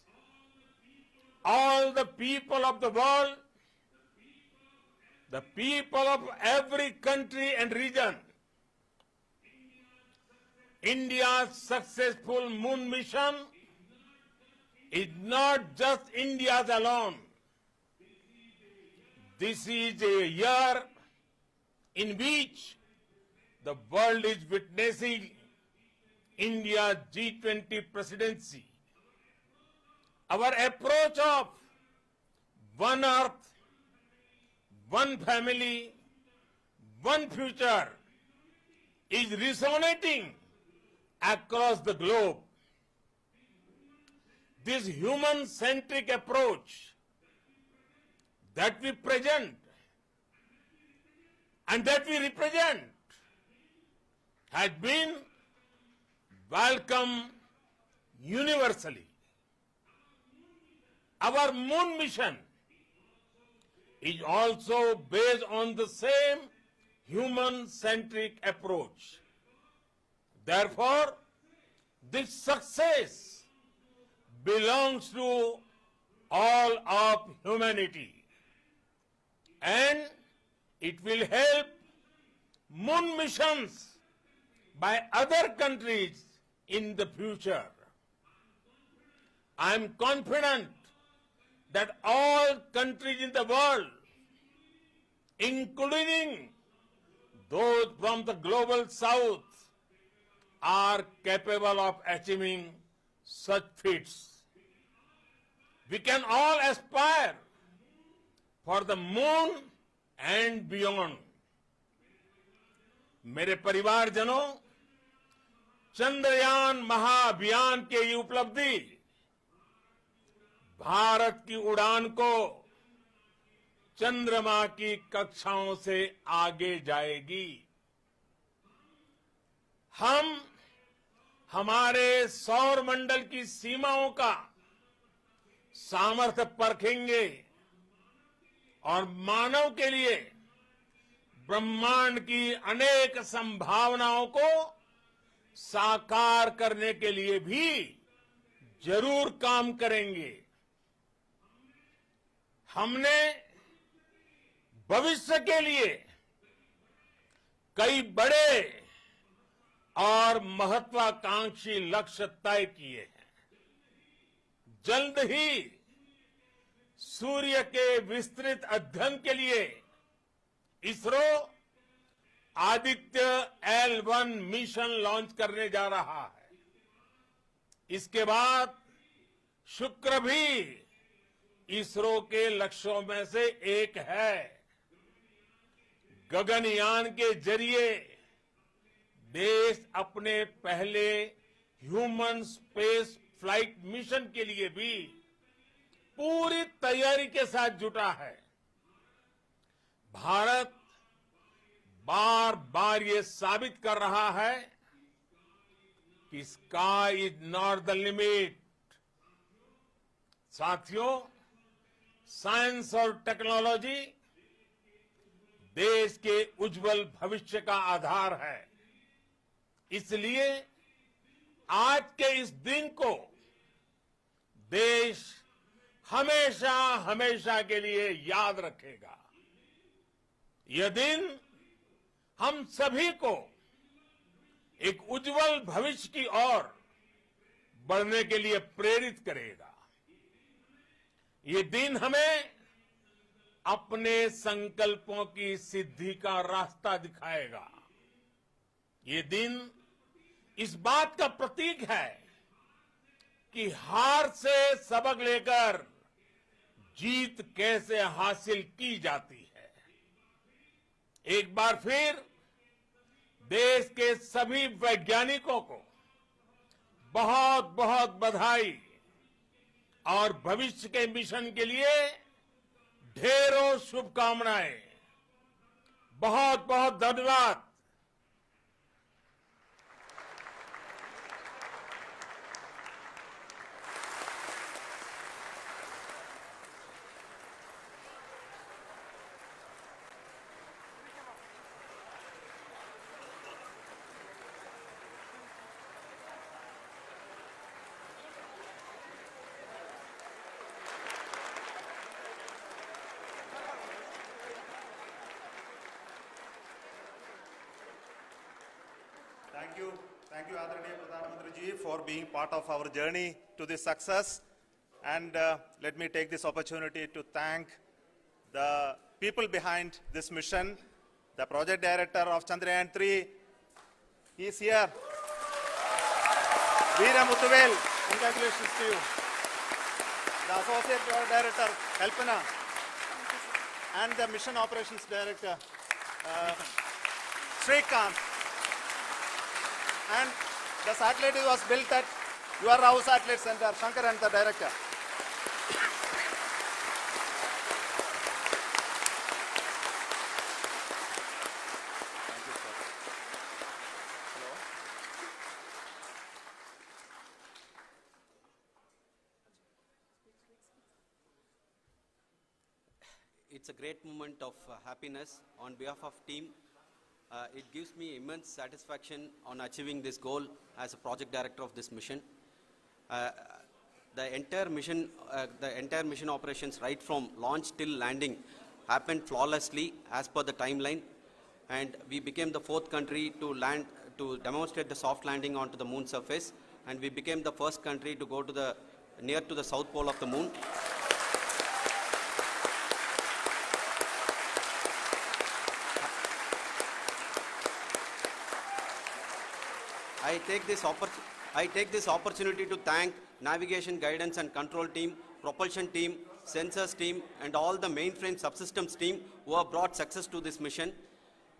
all the people of the world, the people of every country and region. India's successful moon mission is not just India's alone. This is a year in which the world is witnessing India's G20 presidency. Our approach of one earth, one family, one future is resonating across the globe. This human-centric approach that we present and that we represent has been welcomed universally. Our moon mission is also based on the same human-centric approach. Therefore, this success belongs to all of humanity, and it will help moon missions by other countries in the future. I am confident that all countries in the world, including those from the global south, are capable of achieving such feats. We can all aspire for the moon and beyond. मेरे परिवारजनों, चंद्रयान महाअभियान की ये उपलब्धि भारत की उड़ान को चंद्रमा की कक्षाओं से आगे जाएगी। हम हमारे सौर मंडल की सीमाओं का सामर्थ्य परखेंगे और मानव के लिए ब्रह्मांड की अनेक संभावनाओं को साकार करने के लिए भी जरूर काम करेंगे। हमने भविष्य के लिए कई बड़े और महत्वाकांक्षी लक्ष्य तय किए हैं। जल्द ही सूर्य के विस्तृत अध्ययन के लिए ISRO Aditya L1 mission launch करने जा रहा है। इसके बाद शुक्र भी इसरो के लक्ष्यों में से एक है। गगनयान के जरिए देश अपने पहले ह्यूमन स्पेस फ्लाइट मिशन के लिए भी पूरी तैयारी के साथ जुटा है। भारत बार बार ये साबित कर रहा है कि sky is not the limit. साथियों, साइंस और टेक्नोलॉजी देश के उज्जवल भविष्य का आधार है। इसलिए आज के इस दिन को देश हमेशा हमेशा के लिए याद रखेगा। यह दिन हम सभी को एक उज्जवल भविष्य की ओर बढ़ने के लिए प्रेरित करेगा। ये दिन हमें अपने संकल्पों की सिद्धि का रास्ता दिखाएगा। ये दिन इस बात का प्रतीक है कि हार से सबक लेकर जीत कैसे हासिल की जाती है। एक बार फिर देश के सभी वैज्ञानिकों को बहुत बहुत बधाई और भविष्य के मिशन के लिए ढेरों शुभकामनाएं। बहुत बहुत धन्यवाद। Thank you, Adaraniya Pradhan Mantri ji, for being part of our journey to this success. And let me take this opportunity to thank the people behind this mission. The project director of Chandrayaan 3, he is here. Veera Muthuvel, congratulations to you. The associate project director, Kalpana, and the mission operations director, Srikanth. And the satellite was built at your Rao Satellite Center, Shankar and the director. Thank you, sir. Hello. It's a great moment of happiness on behalf of team. It gives me immense satisfaction on achieving this goal as a project director of this mission. The entire mission operations right from launch till landing happened flawlessly as per the timeline, and we became the 4th country to land to demonstrate the soft landing onto the moon surface, and we became the first country to go to near to the south pole of the moon. I take this opportunity to thank navigation, guidance and control team, propulsion team, sensors team and all the mainframe subsystems team who have brought success to this mission.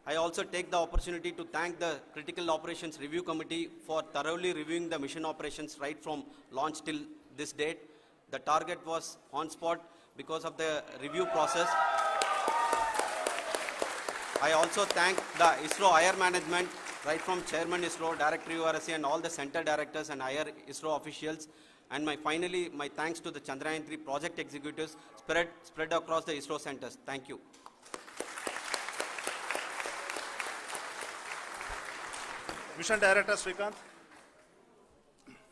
I also take the opportunity to thank the Critical Operations Review Committee for thoroughly reviewing the mission operations right from launch till this date. The target was on spot because of the review process. I also thank the ISRO higher management, right from Chairman ISRO, Director URSC, and all the center directors and higher ISRO officials. And finally, my thanks to the Chandrayaan-3 project executives spread across the ISRO centers. Thank you. Mission Director Srikanth.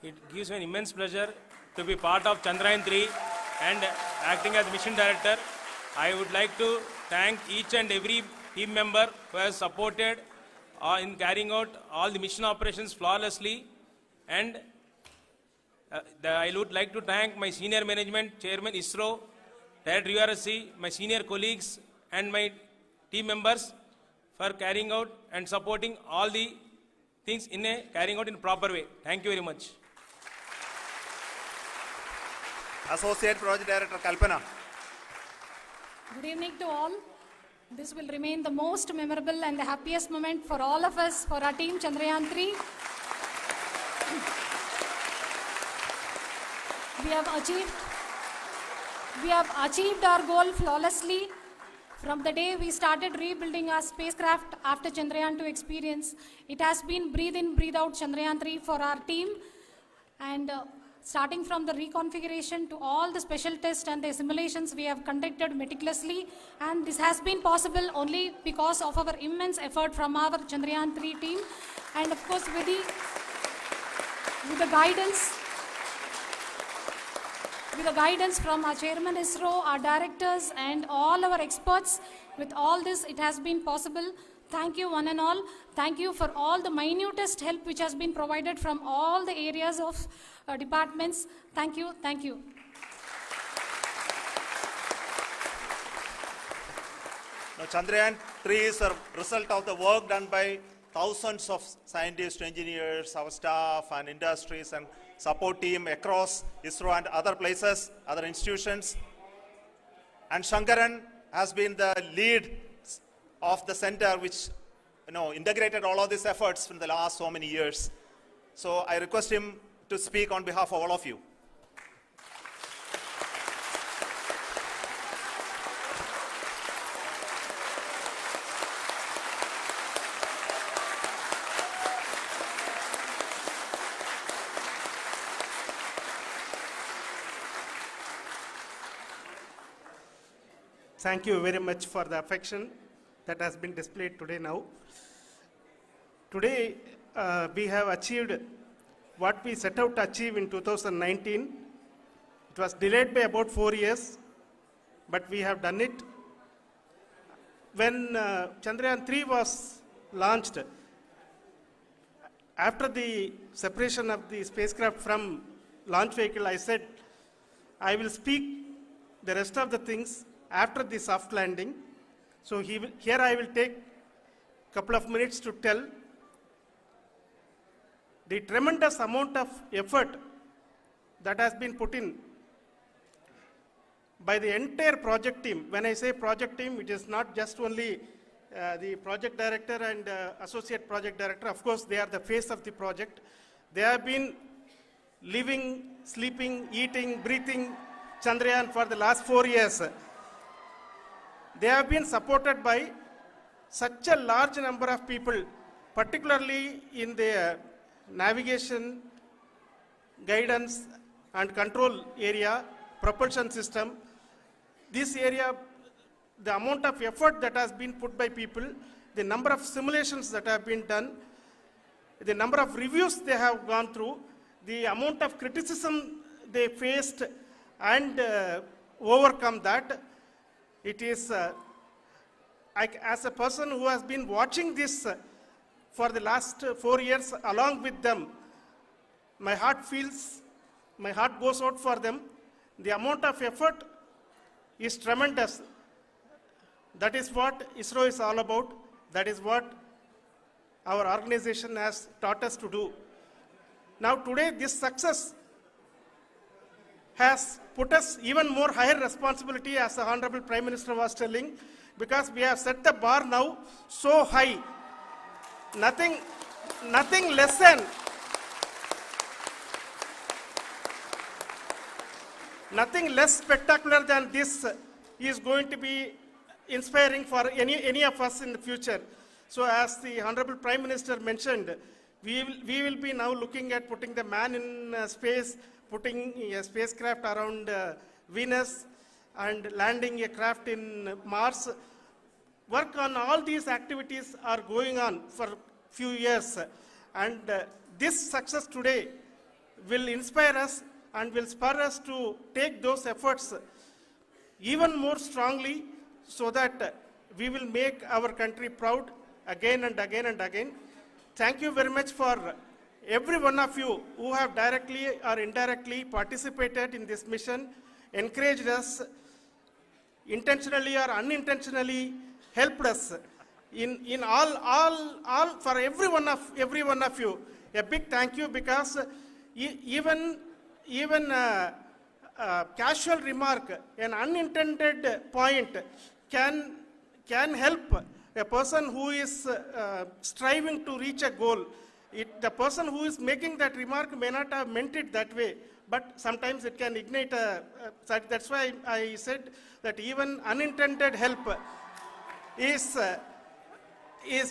It gives me an immense pleasure to be part of Chandrayaan-3 and acting as mission director. I would like to thank each and every team member who has supported in carrying out all the mission operations flawlessly. And I would like to thank my senior management, Chairman ISRO, Director URSC, my senior colleagues and my team members for carrying out and supporting all the things carrying out in a proper way. Thank you very much. Associate Project Director Kalpana. Good evening to all. This will remain the most memorable and the happiest moment for all of us, for our team Chandrayaan-3. We have achieved our goal flawlessly. From the day we started rebuilding our spacecraft after Chandrayaan-2 experience, it has been breathe in, breathe out Chandrayaan-3 for our team. And starting from the reconfiguration to all the special tests and the simulations we have conducted meticulously. And this has been possible only because of our immense effort from our Chandrayaan-3 team. And of course, with the guidance from our Chairman ISRO, our directors, and all our experts. With all this, it has been possible. Thank you, one and all. Thank you for all the minutest help which has been provided from all the areas of departments. Thank you. Thank you. Now, Chandrayaan-3 is a result of the work done by thousands of scientists, engineers, our staff, and industries, and support team across ISRO and other places, other institutions. And Shankaran has been the lead of the center which integrated all of these efforts in the last so many years. So I request him to speak on behalf of all of you. Thank you very much for the affection that has been displayed today now. Today, we have achieved what we set out to achieve in 2019. It was delayed by about 4 years, but we have done it. When Chandrayaan-3 was launched, after the separation of the spacecraft from launch vehicle, I said, I will speak the rest of the things after the soft landing. So here I will take a couple of minutes to tell the tremendous amount of effort that has been put in by the entire project team. When I say project team, it is not just only the project director and associate project director. Of course, they are the face of the project. They have been living, sleeping, eating, breathing Chandrayaan for the last 4 years. They have been supported by such a large number of people, particularly in the navigation, guidance and control area, propulsion system. This area, the amount of effort that has been put by people, the number of simulations that have been done, the number of reviews they have gone through, the amount of criticism they faced and overcome that. It is, as a person who has been watching this for the last 4 years along with them, my heart goes out for them. The amount of effort is tremendous. That is what ISRO is all about. That is what our organization has taught us to do. Now today, this success has put us even more higher responsibility, as the Honorable Prime Minister was telling, because we have set the bar now so high. Nothing less than nothing less spectacular than this is going to be inspiring for any of us in the future. So as the Honorable Prime Minister mentioned, we will be now looking at putting the man in space, putting a spacecraft around Venus, and landing a craft in Mars. Work on all these activities are going on for few years, and this success today will inspire us and will spur us to take those efforts even more strongly, so that we will make our country proud again and again and again. Thank you very much for every one of you who have directly or indirectly participated in this mission, encouraged us, intentionally or unintentionally helped us in all for every one of you. A big thank you, because even casual remark, an unintended point can help a person who is striving to reach a goal. The person who is making that remark may not have meant it that way, but sometimes it can ignite that's why I said that even unintended help is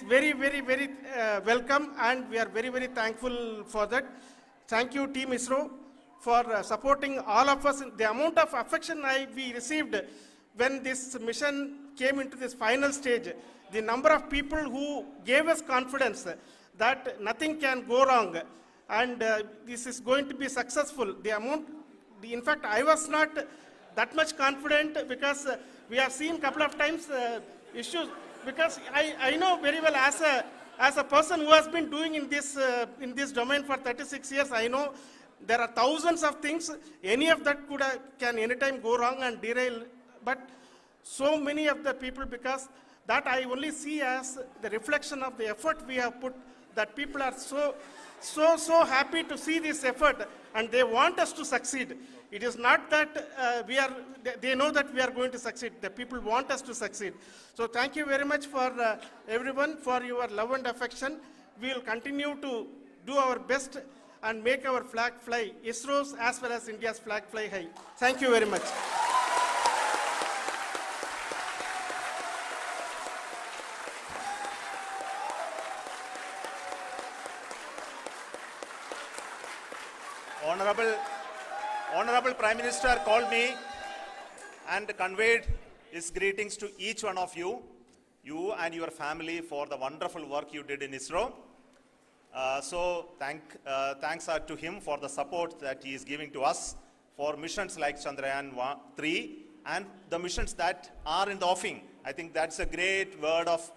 very, very, very welcome, and we are very, very thankful for that. Thank you, Team ISRO, for supporting all of us. The amount of affection we received when this mission came into this final stage, the number of people who gave us confidence that nothing can go wrong, and this is going to be successful. In fact, I was not that much confident, because we have seen a couple of times issues, because I know very well, as a person who has been doing in this domain for 36 years, I know there are thousands of things. Any of that can anytime go wrong and derail. But so many of the people, because that I only see as the reflection of the effort we have put, that people are so happy to see this effort, and they want us to succeed. It is not that they know that we are going to succeed. The people want us to succeed. So thank you very much for everyone, for your love and affection. We will continue to do our best and make our flag fly, ISRO's as well as India's flag fly high. Thank you very much. Honorable Prime Minister called me and conveyed his greetings to each one of you and your family, for the wonderful work you did in ISRO. So thanks are to him for the support that he is giving to us for missions like Chandrayaan 3 and the missions that are in the offing. I think that's a great word of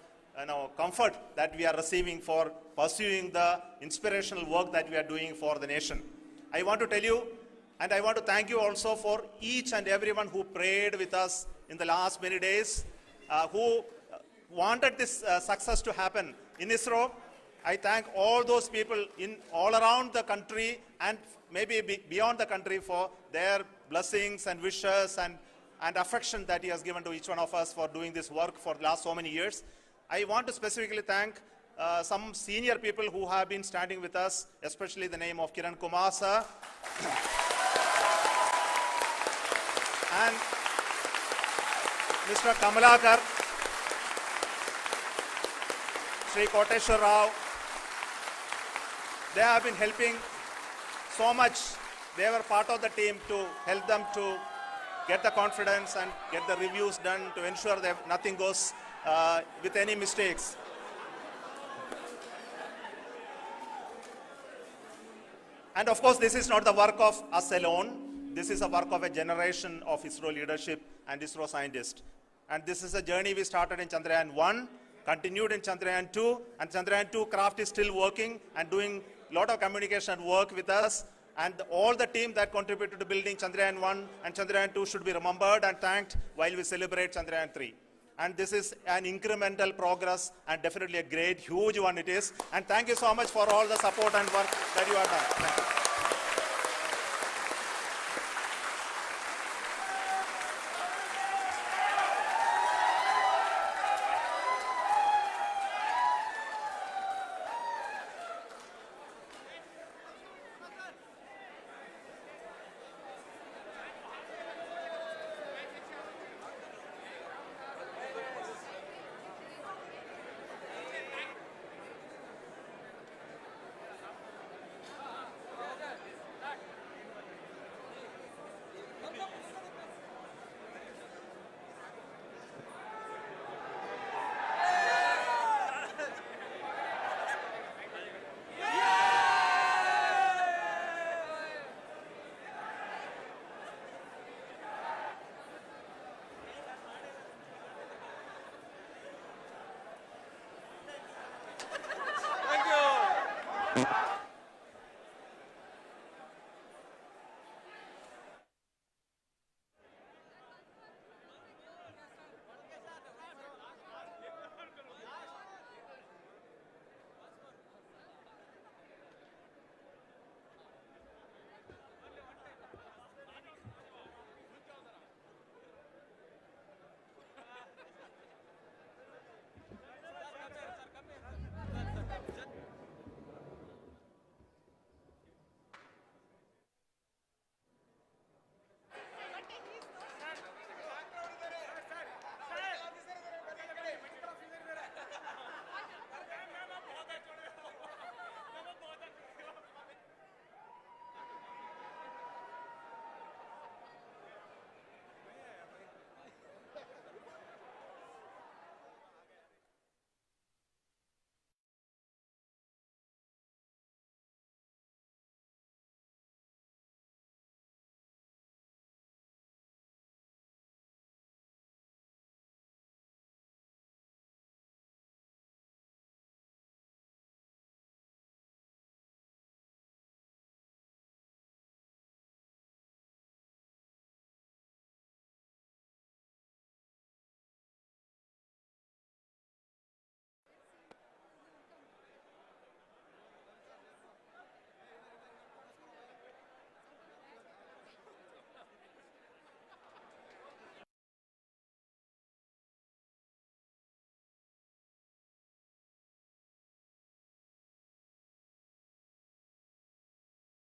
comfort that we are receiving for pursuing the inspirational work that we are doing for the nation. I want to tell you, and I want to thank you also for each and everyone who prayed with us in the last many days, who wanted this success to happen in ISRO. I thank all those people all around the country and maybe beyond the country for their blessings and wishes and affection that he has given to each one of us for doing this work for the last so many years. I want to specifically thank some senior people who have been standing with us, especially the name of Kiran Kumar sir and Mr. Kamalakar, Sri Koteshwar Rao. They have been helping so much. They were part of the team to help them to get the confidence and get the reviews done to ensure that nothing goes with any mistakes. And of course, this is not the work of us alone. This is a work of a generation of ISRO leadership and ISRO scientists. And this is a journey we started in Chandrayaan 1, continued in Chandrayaan 2, and Chandrayaan 2 craft is still working and doing a lot of communication work with us. And all the team that contributed to building Chandrayaan 1 and Chandrayaan 2 should be remembered and thanked while we celebrate Chandrayaan 3. And this is an incremental progress and definitely a great, huge one it is. And thank you so much for all the support and work that you have done. Thank you.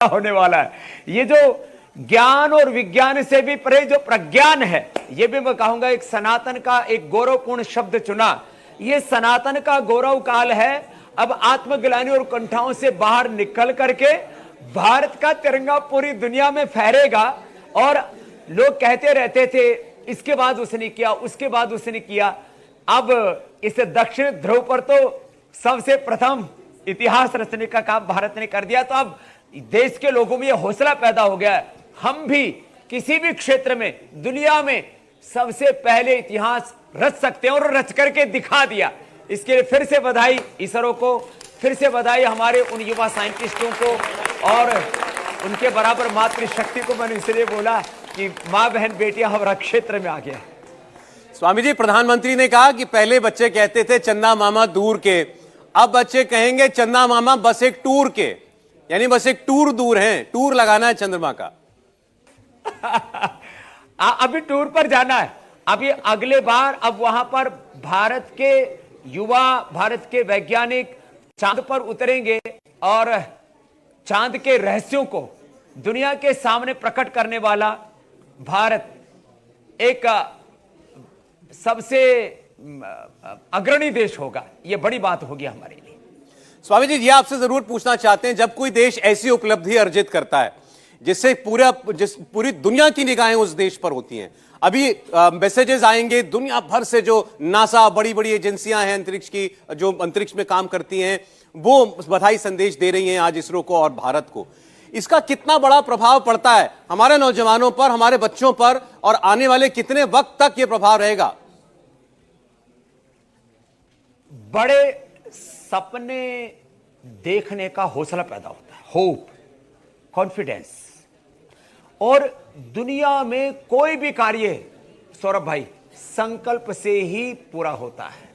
होने वाला है। ये जो ज्ञान और विज्ञान से भी परे जो प्रज्ञान है, ये भी मैं कहूंगा एक सनातन का एक गौरवपूर्ण शब्द चुना। ये सनातन का गौरव काल है। अब आत्मग्लानि और कंठाओं से बाहर निकल करके भारत का तिरंगा पूरी दुनिया में फहरेगा। और लोग कहते रहते थे इसके बाद उसने किया, उसके बाद उसने किया। अब इस दक्षिण ध्रुव पर तो सबसे प्रथम इतिहास रचने का काम भारत ने कर दिया। तो अब देश के लोगों में यह हौसला पैदा हो गया है, हम भी किसी भी क्षेत्र में दुनिया में सबसे पहले इतिहास रच सकते हैं, और रच करके दिखा दिया। इसके लिए फिर से बधाई इसरो को, फिर से बधाई हमारे उन युवा साइंटिस्टों को, और उनके बराबर मातृशक्ति को। मैंने इसलिए बोला कि माँ बहन बेटियां हमारा क्षेत्र में आ गया। स्वामी जी, प्रधानमंत्री ने कहा कि पहले बच्चे कहते थे चंदा मामा दूर के, अब बच्चे कहेंगे चंदा मामा बस एक टूर के, यानी बस एक टूर दूर हैं, टूर लगाना है चंद्रमा का। अभी टूर पर जाना है, अभी अगले बार अब वहां पर भारत के युवा, भारत के वैज्ञानिक चांद पर उतरेंगे और चांद के रहस्यों को दुनिया के सामने प्रकट करने वाला भारत एक सबसे अग्रणी देश होगा। यह बड़ी बात होगी हमारे लिए। स्वामी जी, ये आपसे जरूर पूछना चाहते हैं, जब कोई देश ऐसी उपलब्धि अर्जित करता है जिससे पूरी दुनिया की निगाहें उस देश पर होती हैं, अभी मैसेजेस आएंगे दुनिया भर से, जो नासा, बड़ी बड़ी एजेंसियां हैं अंतरिक्ष की, जो अंतरिक्ष में काम करती हैं, वो बधाई संदेश दे रही हैं आज इसरो को और भारत को। इसका कितना बड़ा प्रभाव पड़ता है हमारे नौजवानों पर, हमारे बच्चों पर, और आने वाले कितने वक्त तक यह प्रभाव रहेगा? बड़े सपने देखने का हौसला पैदा होता है, होप, कॉन्फिडेंस। और दुनिया में कोई भी कार्य, सौरभ भाई, संकल्प से ही पूरा होता है,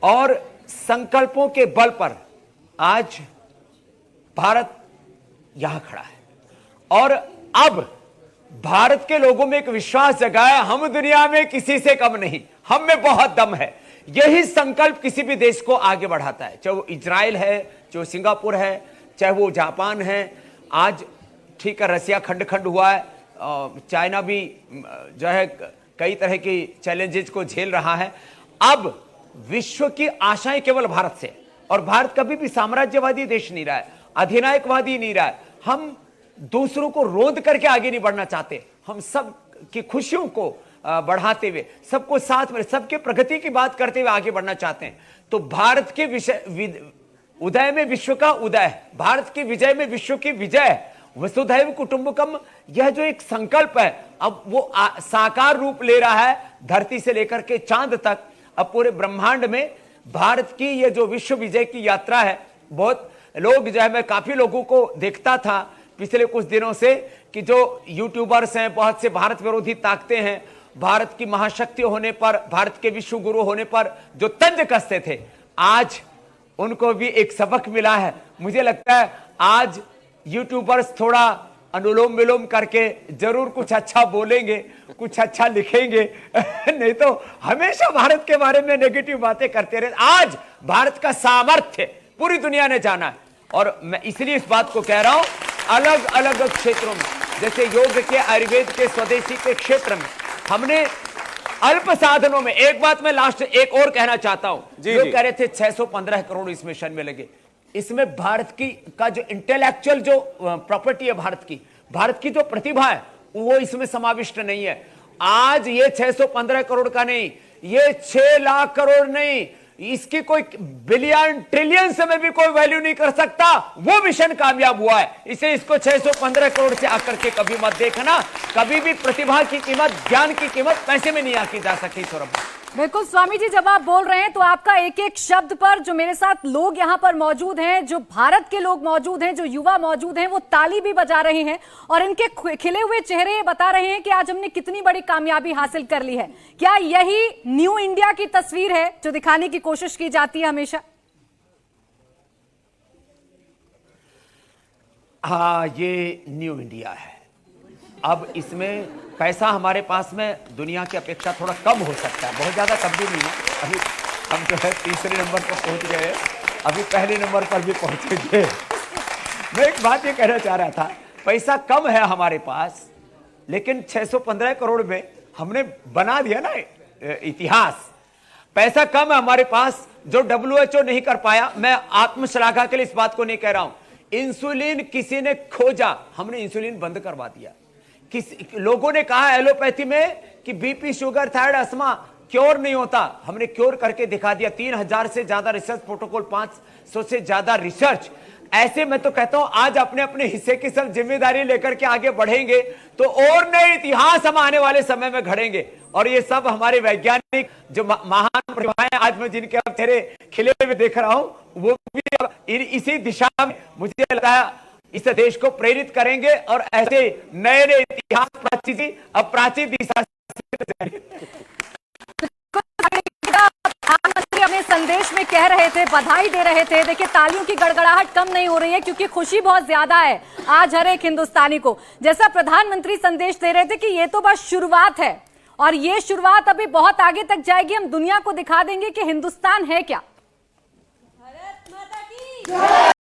और संकल्पों के बल पर आज भारत यहां खड़ा है। और अब भारत के लोगों में एक विश्वास जगा है, हम दुनिया में किसी से कम नहीं, हम में बहुत दम है। यही संकल्प किसी भी देश को आगे बढ़ाता है, चाहे वो इजराइल है, चाहे वो सिंगापुर है, चाहे वो जापान है। आज ठीक है, रसिया खंड खंड हुआ है, चाइना भी जो है कई तरह की चैलेंजेस को झेल रहा है। अब विश्व की आशाएं केवल भारत से, और भारत कभी भी साम्राज्यवादी देश नहीं रहा है, अधिनायकवादी नहीं रहा है। हम दूसरों को रोध करके आगे नहीं बढ़ना चाहते, हम सब की खुशियों को बढ़ाते हुए, सबको साथ में, सबके प्रगति की बात करते हुए आगे बढ़ना चाहते हैं। तो भारत के उदय में विश्व का उदय, भारत की विजय में विश्व की विजय, वसुधैव कुटुंबकम, यह जो एक संकल्प है अब वो साकार रूप ले रहा है। धरती से लेकर के चांद तक, अब पूरे ब्रह्मांड में भारत की यह जो विश्व विजय की यात्रा है, बहुत लोग जो है, मैं काफी लोगों को देखता था पिछले कुछ दिनों से कि जो यूट्यूबर्स हैं, बहुत से भारत विरोधी ताकतें हैं, भारत की महाशक्ति होने पर, भारत के विश्व गुरु होने पर जो तंज कसते थे, आज उनको भी एक सबक मिला है। मुझे लगता है आज यूट्यूबर्स थोड़ा अनुलोम विलोम करके जरूर कुछ अच्छा बोलेंगे, कुछ अच्छा लिखेंगे नहीं तो हमेशा भारत के बारे में नेगेटिव बातें करते रहे। आज भारत का सामर्थ्य पूरी दुनिया ने जाना है, और मैं इसलिए इस बात को कह रहा हूं, अलग अलग क्षेत्रों में, जैसे योग के, आयुर्वेद के, स्वदेशी के क्षेत्र में हमने अल्प साधनों में, एक बात मैं लास्ट एक और कहना चाहता हूं, जो कह रहे थे 615 करोड़ इस मिशन में लगे, इसमें भारत की का जो इंटेलेक्चुअल जो प्रॉपर्टी है, भारत की जो प्रतिभा है, वो इसमें समाविष्ट नहीं है। आज ये 615 करोड़ का नहीं, ये 6 लाख करोड़ नहीं, इसकी कोई बिलियन ट्रिलियन से में भी कोई वैल्यू नहीं कर सकता। वो मिशन कामयाब हुआ है, इसे इसको 615 करोड़ से आकर के कभी मत देखना। कभी भी प्रतिभा की कीमत, ज्ञान की कीमत पैसे में नहीं आकी जा सकती। सौरभ, बिल्कुल स्वामी जी, जब आप बोल रहे हैं तो आपका एक एक शब्द पर, जो मेरे साथ लोग यहाँ पर मौजूद हैं, जो भारत के लोग मौजूद हैं, जो युवा मौजूद हैं, वो ताली भी बजा रहे हैं और इनके खिले हुए चेहरे ये बता रहे हैं कि आज हमने कितनी बड़ी कामयाबी हासिल कर ली है। क्या यही न्यू इंडिया की तस्वीर है जो दिखाने की कोशिश की जाती है हमेशा? हाँ, ये न्यू इंडिया है। अब इसमें पैसा हमारे पास में दुनिया की अपेक्षा थोड़ा कम हो सकता है, बहुत ज्यादा कम भी नहीं है। अभी हम जो है तीसरे नंबर पर पहुंच गए, अभी पहले नंबर पर भी पहुंचेंगे। मैं एक बात ये कहना चाह रहा था, पैसा कम है हमारे पास, लेकिन 615 करोड़ में हमने बना दिया ना इतिहास। पैसा कम है हमारे पास, जो WHO नहीं कर पाया। मैं आत्मश्लाघा के लिए इस बात को नहीं कह रहा हूं। इंसुलिन किसी ने खोजा, हमने इंसुलिन बंद करवा दिया। लोगों ने कहा एलोपैथी में कि BP, sugar, thyroid, asthma cure नहीं होता, हमने क्योर करके दिखा दिया। 3000 से ज्यादा रिसर्च प्रोटोकॉल, 500 से ज्यादा रिसर्च। ऐसे मैं तो कहता हूं आज अपने अपने हिस्से की सब जिम्मेदारी लेकर के आगे बढ़ेंगे तो और नए इतिहास हम आने वाले समय में घड़ेंगे। और ये सब हमारे वैज्ञानिक जो महान प्रतिभाएं आज मैं जिनके अब चेहरे खिले हुए देख रहा हूं, वो भी इसी दिशा में मुझे लगता है इस देश को प्रेरित करेंगे और ऐसे नए नए इतिहास प्राचीन दिशा से। प्रधानमंत्री अपने संदेश में कह रहे थे, बधाई दे रहे थे। देखिए, तालियों की गड़गड़ाहट कम नहीं हो रही है क्योंकि खुशी बहुत ज्यादा है आज हर एक हिंदुस्तानी को। जैसा प्रधानमंत्री संदेश दे रहे थे कि ये तो बस शुरुआत है और ये शुरुआत अभी बहुत आगे तक जाएगी। हम दुनिया को दिखा देंगे कि हिंदुस्तान है क्या। भारत माता की